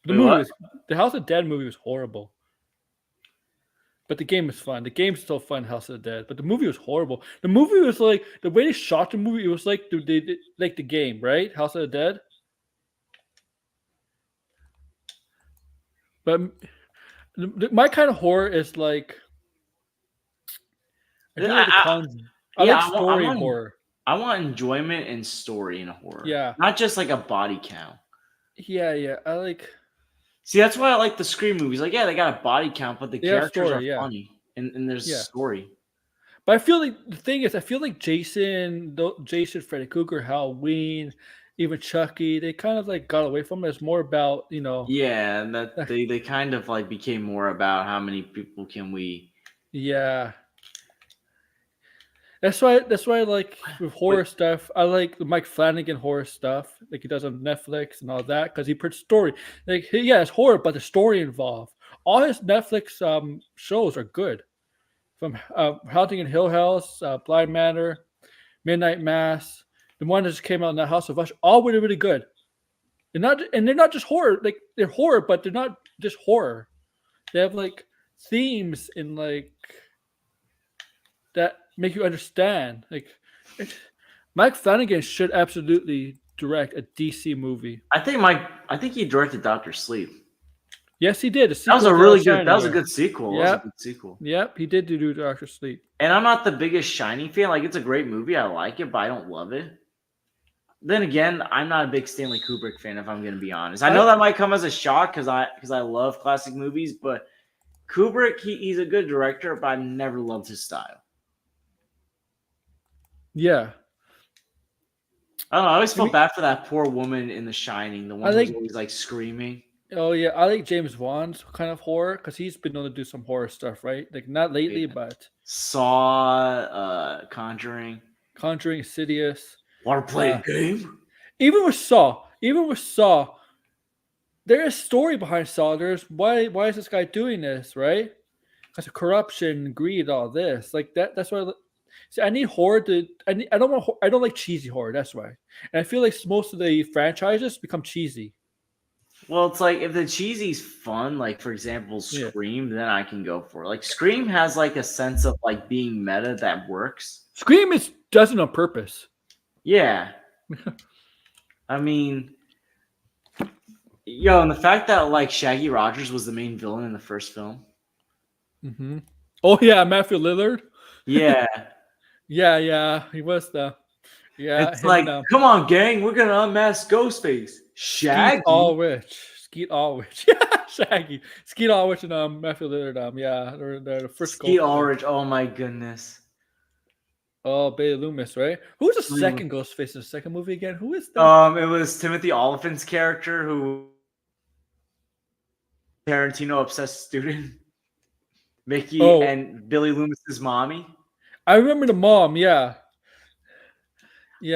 The House of Dead movie was horrible. But the game was fun. The game's still fun, House of the Dead. But the movie was horrible. The movie was like the way they shot the movie. It was like like the game, right? House of the Dead. But my kind of horror is like I like story horror. I want enjoyment and story in a horror. Yeah, not just like a body count. Yeah. I like. See, that's why I like the Scream movies. Like, yeah, they got a body count, but the characters story, are funny, and there's a story. But I feel like the thing is, I feel like Jason, Freddy Krueger, Halloween, even Chucky, they kind of like got away from it. It's more about, Yeah, and that they kind of like became more about how many people can we. Yeah. That's why I like with horror stuff. I like the Mike Flanagan horror stuff, like he does on Netflix and all that, because he puts story. Like, yeah, it's horror, but the story involved. All his Netflix shows are good. From Haunting in Hill House, Blind Manor, Midnight Mass, the one that just came out in the House of Usher, all really, really good. They're not just horror. Like, they're horror, but they're not just horror. They have like themes in like that make you understand. Like, Mike Flanagan should absolutely direct a DC movie. I think he directed Dr. Sleep. Yes, he did. That was a good sequel. Yep. That was a good sequel. Yep, he did do Dr. Sleep. And I'm not the biggest Shining fan. Like, it's a great movie. I like it, but I don't love it. Then again, I'm not a big Stanley Kubrick fan, if I'm going to be honest. I know that might come as a shock because I love classic movies, but Kubrick, he's a good director, but I never loved his style. Yeah. I don't know. I always felt bad for that poor woman in The Shining, the one who's always like screaming. Oh yeah, I like James Wan's kind of horror because he's been known to do some horror stuff, right? Like not lately, but Saw, Conjuring, Insidious. Want to play a game? Even with Saw, there is story behind Saw. There's why is this guy doing this, right? Because of corruption, greed, all this. Like that. That's why. See, I need horror I don't like cheesy horror. That's why. And I feel like most of the franchises become cheesy. Well, it's like if the cheesy's fun, like for example, Yeah. Scream, then I can go for it. Like Scream has like a sense of like being meta that works. Scream does it on purpose. Yeah. I mean, yo, and the fact that like Shaggy Rogers was the main villain in the first film. Mm-hmm. Oh yeah, Matthew Lillard. Yeah. Yeah, he was the. Yeah, It's him like, and come on, gang, we're gonna unmask Ghostface. Skeet Shaggy. Ulrich. Skeet Ulrich. Yeah, Shaggy. Skeet Ulrich and Matthew Lillard. Yeah, they're the first Skeet Ghostface. Ulrich. Oh my goodness. Oh, Bay Loomis, right? Who's the Mm. second Ghostface in the second movie again? Who is that? It was Timothy Olyphant's character who Tarantino obsessed student. Mickey and Billy Loomis's mommy. I remember the mom. Yeah.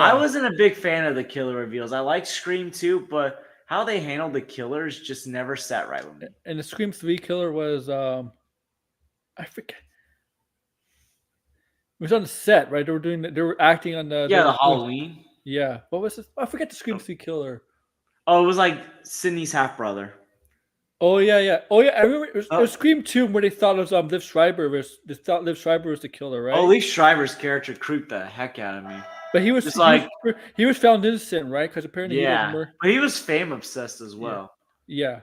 I wasn't a big fan of the killer reveals. I like Scream 2, but how they handled the killers just never sat right with me. And the Scream 3 killer was I forget. It was on the set, right? They were acting on the the Halloween. Yeah. What was it? I forget the Scream 3 killer. Oh, it was like Sydney's half brother. Oh yeah. I remember it was Scream 2 where they thought it was Liv Schreiber was the killer, right? Oh, Lee Schreiber's character creeped the heck out of me. But he was he was found innocent, right? Because apparently but he was fame obsessed as well. Yeah.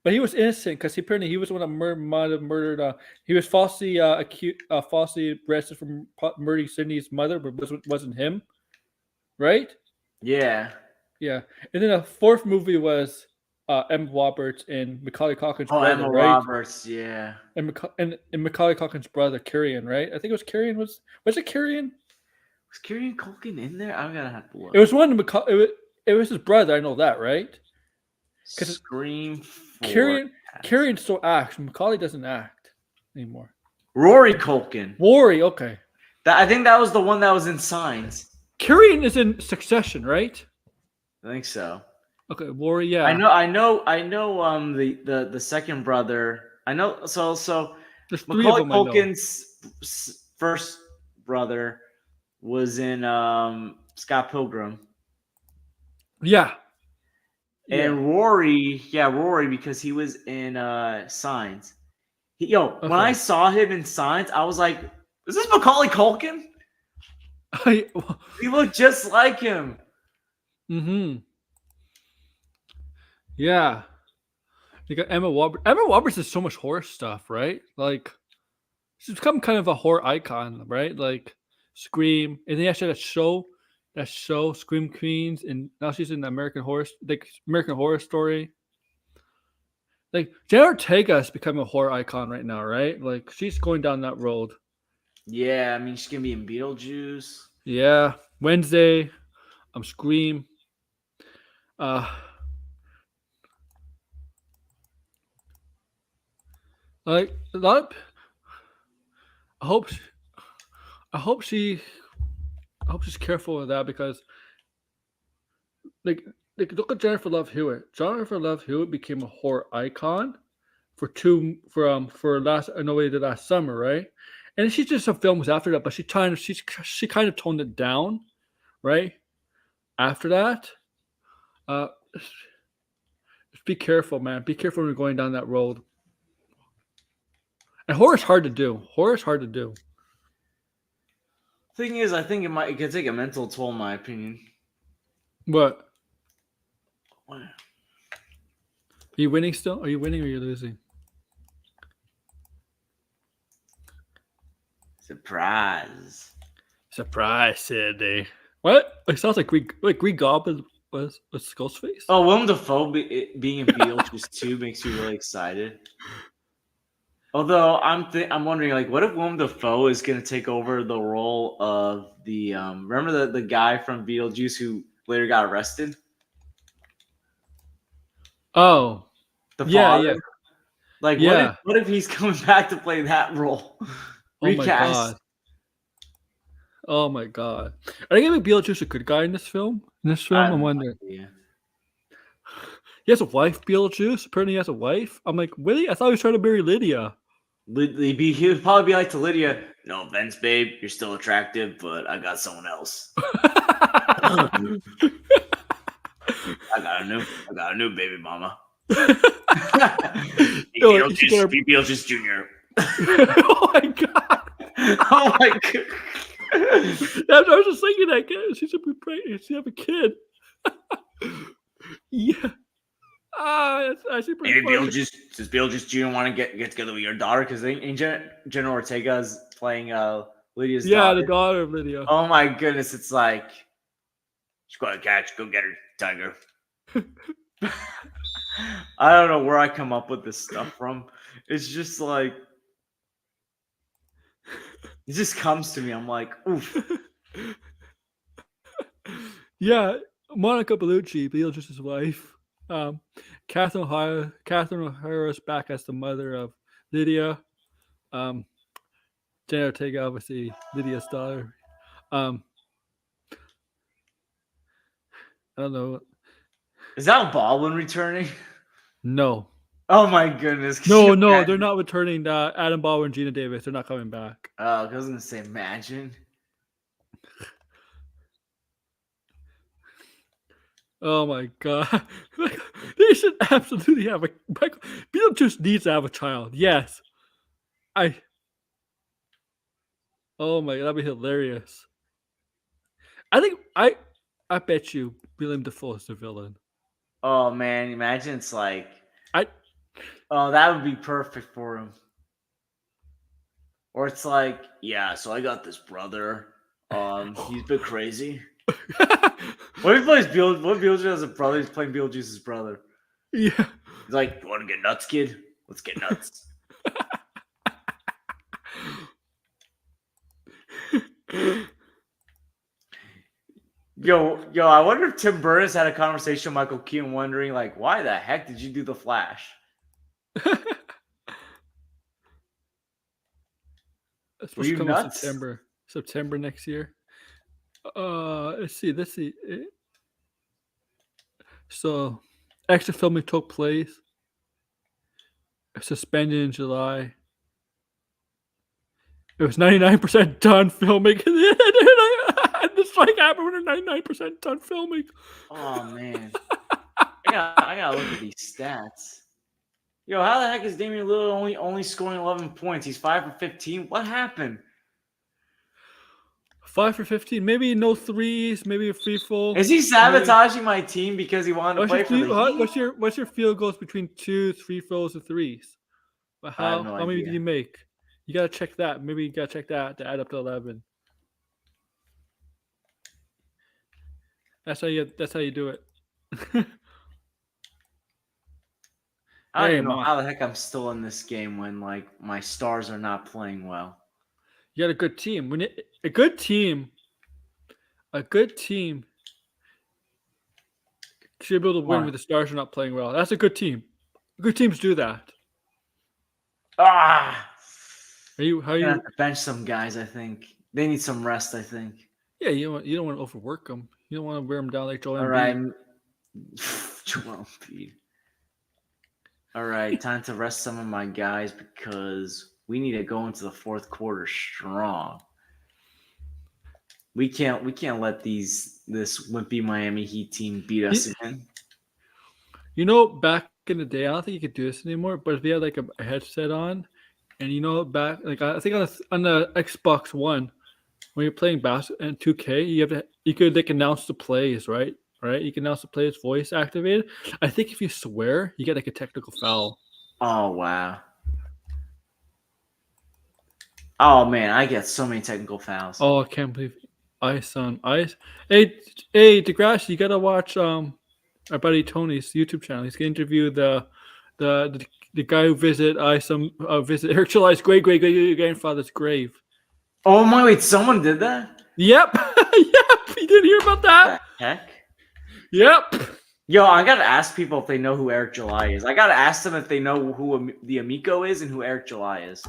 But he was innocent because apparently he was the one that might have murdered. He was falsely falsely arrested for murdering Sydney's mother, but wasn't him, right? Yeah. Yeah. And then the fourth movie was Emma Roberts and Macaulay Culkin's brother, Emma right? Roberts, yeah. And Macaulay Culkin's brother, Carrion, right? I think it was Carrion. Was it Carrion? Was Kieran Culkin in there? I'm gonna have to look. It was one of it was his brother. I know that, right? Scream 4. Carrion still acts. Macaulay doesn't act anymore. Rory Culkin. Rory, okay. I think that was the one that was in Signs. Carrion is in Succession, right? I think so. Okay, Rory, yeah. I know. The second brother. I know. So There's three Macaulay of them. Culkin's first brother was in Scott Pilgrim. Yeah. And Rory, because he was in Signs. When I saw him in Signs, I was like, "Is this Macaulay Culkin?" He looked just like him. Mm-hmm. Yeah. You got Emma Roberts. Emma Roberts is so much horror stuff, right? Like, she's become kind of a horror icon, right? Like Scream, and then actually that show Scream Queens, and now she's in American Horror Story. Like Jenna Ortega has become a horror icon right now, right? Like she's going down that road. Yeah, I mean she's gonna be in Beetlejuice. Yeah, Wednesday, Scream. Like a lot of, I hope she's careful with that because like look at Jennifer Love Hewitt. Jennifer Love Hewitt became a horror icon for last summer, right? And she did some films after that, but she kind of toned it down, right? After that, just be careful, man. Be careful when you're going down that road. And horror's hard to do. Thing is, I think it could take a mental toll, in my opinion. What? Are you winning still? Are you winning or are you losing? Surprise, Cindy. What? It sounds like Green Goblin was Ghostface. Oh, Willem Dafoe being in Beetlejuice 2 makes me really excited. Although I'm wondering, like, what if Willem Dafoe is going to take over the role of the remember the guy from Beetlejuice who later got arrested? Oh, the father. Yeah. Like, what if he's coming back to play that role? Recast. Oh my god! Are they gonna make Beetlejuice a good guy in this film? I'm wondering. He has a wife, Beetlejuice. Apparently, he has a wife. I'm like, really? I thought he was trying to marry Lydia. He would probably be like to Lydia, "No offense, babe, you're still attractive, but I got someone else. I got a new baby mama." You should get Beetlejuice Jr. Oh my god! Oh my god. I was just thinking that she should be pregnant. She have a kid. Yeah. That's actually pretty Maybe funny. does Beetlejuice Jr. want to get together with your daughter? Because Jenna Ortega is playing Lydia's daughter. The daughter of Lydia. Oh my goodness, it's like, she's got a catch, go get her, tiger. I don't know where I come up with this stuff from. It's just like, it just comes to me. I'm like, oof. Yeah, Monica Bellucci, Beetlejuice's wife. Catherine O'Hara is back as the mother of Lydia. Jenna Ortega, obviously Lydia's daughter. I don't know. Is that Baldwin returning? No. Oh my goodness. No, they're not returning. Adam Baldwin and Gina Davis, they're not coming back. Oh, I was gonna say, imagine. Oh my god. They should absolutely have a Beetlejuice needs to have a child. Yes. Oh my god, that'd be hilarious. I think I bet you William Dafoe is the villain. Oh man, imagine it's like, oh, that would be perfect for him. Or it's like, yeah, so I got this brother. He's a bit crazy. What if he plays Beetlejuice has a brother? He's playing Beetlejuice's brother. Yeah. He's like, you want to get nuts, kid? Let's get nuts. Yo, I wonder if Tim Burns had a conversation with Michael Keaton wondering, like, why the heck did you do The Flash? It's supposed to come in September next year. Let's see. So, extra filming took place. Suspended in July. It was 99% done filming. The strike happened when they're 99% done filming. Oh man, I gotta look at these stats. Yo, how the heck is Damian Lillard only scoring 11 points? He's 5 for 15. What happened? 5 for 15. Maybe no threes. Maybe a free throw. Is he sabotaging my team because he wanted to play for the Heat? What's your field goals between 2 free throws and threes? How many did you make? You gotta check that. Maybe you gotta check that to add up to 11. That's how you do it. I don't even know how the heck I'm still in this game when like my stars are not playing well. You got a good team. A good team should be able to win when the stars are not playing well. That's a good team. Good teams do that. How you have to bench some guys? I think they need some rest. I think. Yeah, you don't want to overwork them. You don't want to wear them down like Joel Embiid. All right, Joel Embiid. All right, time to rest some of my guys because we need to go into the fourth quarter strong. We can't let this wimpy Miami Heat team beat us again. You know, back in the day, I don't think you could do this anymore. But if you had like a headset on, and you know, back like I think on the Xbox One, when you're playing basketball and 2K, you could like announce the plays, right? Right? You can announce the plays voice activated. I think if you swear, you get like a technical foul. Oh wow. Oh man, I get so many technical fouls. Oh, I can't believe Ice on Ice. Hey, DeGrasse, you gotta watch our buddy Tony's YouTube channel. He's gonna interview the guy who visit Eric July's great grandfather's grave. Oh my! Wait, someone did that? Yep. Yep. You didn't hear about that? What the heck? Yep. Yo, I gotta ask people if they know who Eric July is. I gotta ask them if they know who the Amico is and who Eric July is.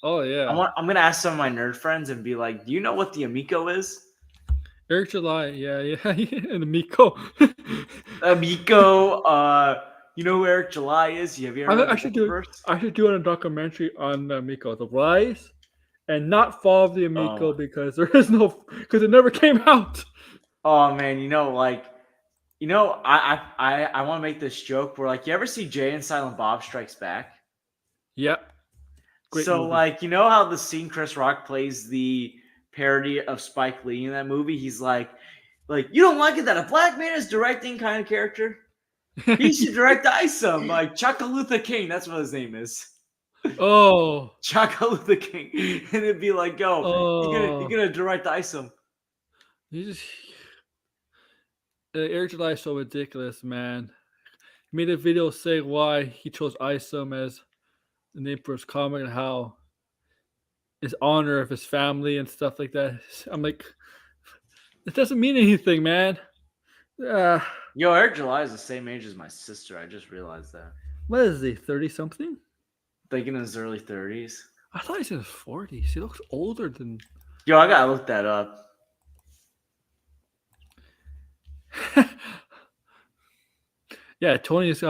Oh yeah. I'm gonna ask some of my nerd friends and be like, "Do you know what the Amico is?" Eric July, yeah, and Amico. Amico. You know who Eric July is? Have you ever? I should do a documentary on Amico, the rise and not fall of the Amico because it never came out. Oh man, you know, like You know, I want to make this joke where, like, you ever see Jay and Silent Bob Strikes Back? Yep. Great So, movie. like, you know how the scene Chris Rock plays the parody of Spike Lee in that movie? He's like, you don't like it that a black man is directing kind of character? He should direct Isom, like Chuckalutha King. That's what his name is. Oh. Chuckalutha King. And it'd be like, yo, you're Oh. gonna direct Isom. You just Eric July is so ridiculous, man. He made a video saying why he chose Isom as the name for his comic and how his honor of his family and stuff like that. I'm like, it doesn't mean anything, man. Uh, Yo, Eric July is the same age as my sister. I just realized that. what is he? 30 something? Like in his early 30s. I thought he's in his 40s. He looks older than. Yo, I gotta look that up. Yeah, Tony's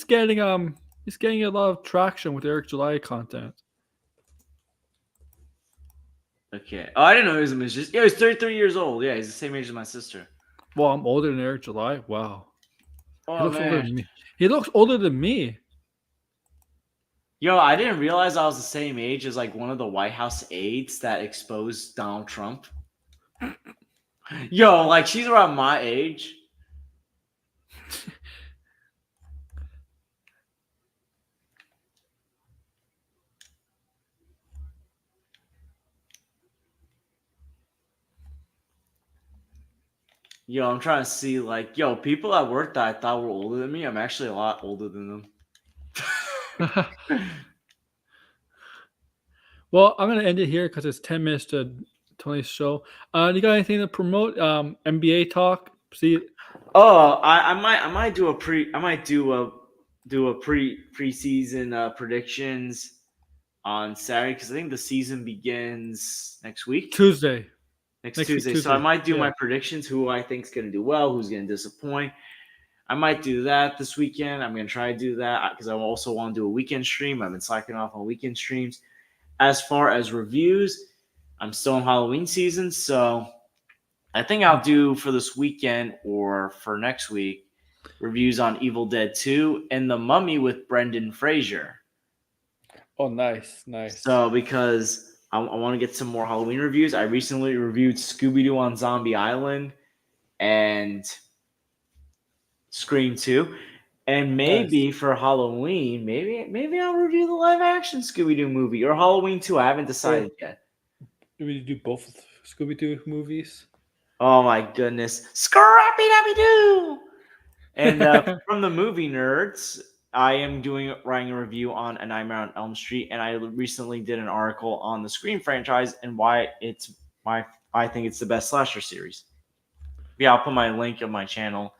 getting he's getting a lot of traction with Eric July content. Okay. Oh, I didn't know he was a musician. Yeah, he's 33 years old. Yeah, he's the same age as my sister. Well, I'm older than Eric July. Wow. He Oh, looks older man. than me. He looks older than me. Yo, I didn't realize I was the same age as like one of the White House aides that exposed Donald Trump. Yo, like she's around my age. Yo, I'm trying to see like, yo, people at work that I thought were older than me, I'm actually a lot older than them. Well, I'm gonna end it here because it's 10 minutes to Tony's show. You got anything to promote? NBA talk. See, Oh, I might do a preseason predictions on Saturday because I think the season begins next week. Tuesday. Next Next week, Tuesday. So I Tuesday. might do my Yeah. predictions, who I think is going to do well, who's going to disappoint. I might do that this weekend. I'm going to try to do that because I also want to do a weekend stream. I've been slacking off on weekend streams. As far as reviews, I'm still in Halloween season, so I think I'll do for this weekend or for next week reviews on Evil Dead 2 and The Mummy with Brendan Fraser. Oh, nice. So because I want to get some more Halloween reviews. I recently reviewed Scooby-Doo on Zombie Island and Scream 2. And maybe for Halloween, maybe I'll review the live action Scooby-Doo movie or Halloween 2. I haven't decided yet. Do we do both Scooby-Doo movies? Oh my goodness. Scrappy-Dappy-Doo! And from the movie nerds, I am writing a review on A Nightmare on Elm Street, and I recently did an article on the Scream franchise and why I think it's the best slasher series. Yeah, I'll put my link of my channel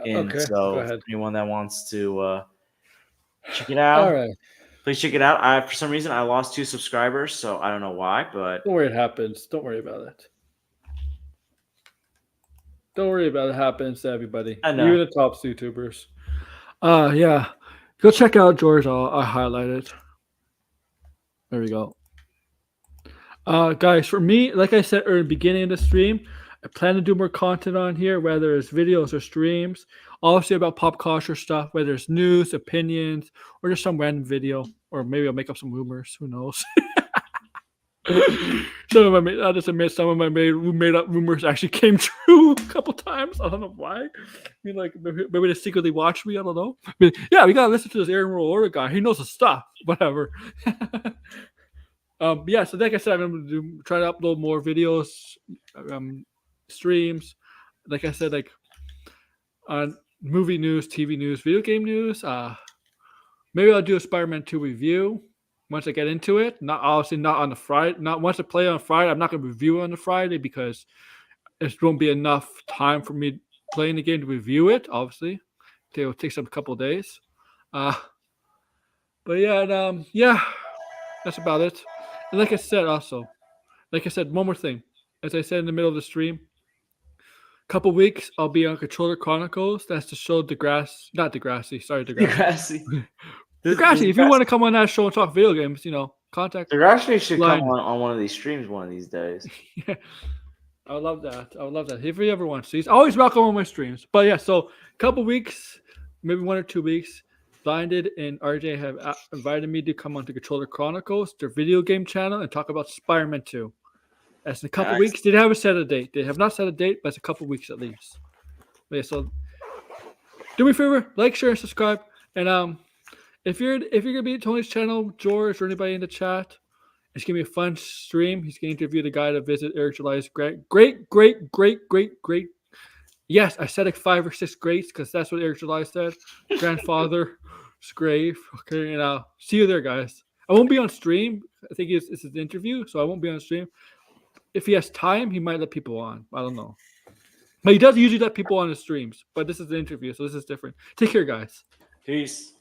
in. Okay, So go ahead. anyone that wants to check it out, All right. please check it out. For some reason, I lost 2 subscribers, so I don't know why, but Don't worry, it happens. Don't worry about it. Don't worry about it. It happens to everybody. I know. Even the top YouTubers. Yeah. Go check out George. I highlighted. There we go. Guys, for me, like I said earlier, beginning of the stream, I plan to do more content on here, whether it's videos or streams. Obviously about pop culture stuff, whether it's news, opinions, or just some random video, or maybe I'll make up some rumors. Who knows? I'll just admit some of my made up rumors actually came true a couple times. I don't know why. I mean, like maybe they secretly watched me. I don't know. I mean, yeah, we gotta listen to this Aaron Order guy. He knows the stuff. Whatever. Yeah. So like I said, I'm gonna try to upload more videos, streams. Like I said, like on movie news, TV news, video game news. Maybe I'll do a Spider-Man 2 review. Once I get into it, not on the Friday. Not once I play on Friday, I'm not going to review it on the Friday because it won't be enough time for me playing the game to review it. Obviously, it will take some couple days. But yeah, and, yeah, that's about it. And like I said, one more thing. As I said in the middle of the stream, couple weeks I'll be on Controller Chronicles. That's to show Degrassi. Sorry, Degrassi. Degrassi, if you want to come on that show and talk video games, contact. Degrassi should come on one of these streams one of these days. Yeah. I would love that. I would love that. If you ever want to see, he's always welcome on my streams. But yeah, so a couple weeks, maybe 1 or 2 weeks, Blinded and RJ have invited me to come on to Controller Chronicles, their video game channel, and talk about Spider-Man 2. That's in a couple weeks. They didn't have a set a date. They have not set a date, but it's a couple weeks at least. But yeah, so do me a favor, like, share, and subscribe. And if you're gonna be at Tony's channel, George, or anybody in the chat, it's gonna be a fun stream. He's gonna interview the guy that visited Eric July's great. Yes, I said like 5 or 6 greats because that's what Eric July said. Grandfather's grave. Okay, and I'll see you there, guys. I won't be on stream. I think it's an interview, so I won't be on stream. If he has time, he might let people on. I don't know. But he does usually let people on his streams. But this is an interview, so this is different. Take care, guys. Peace.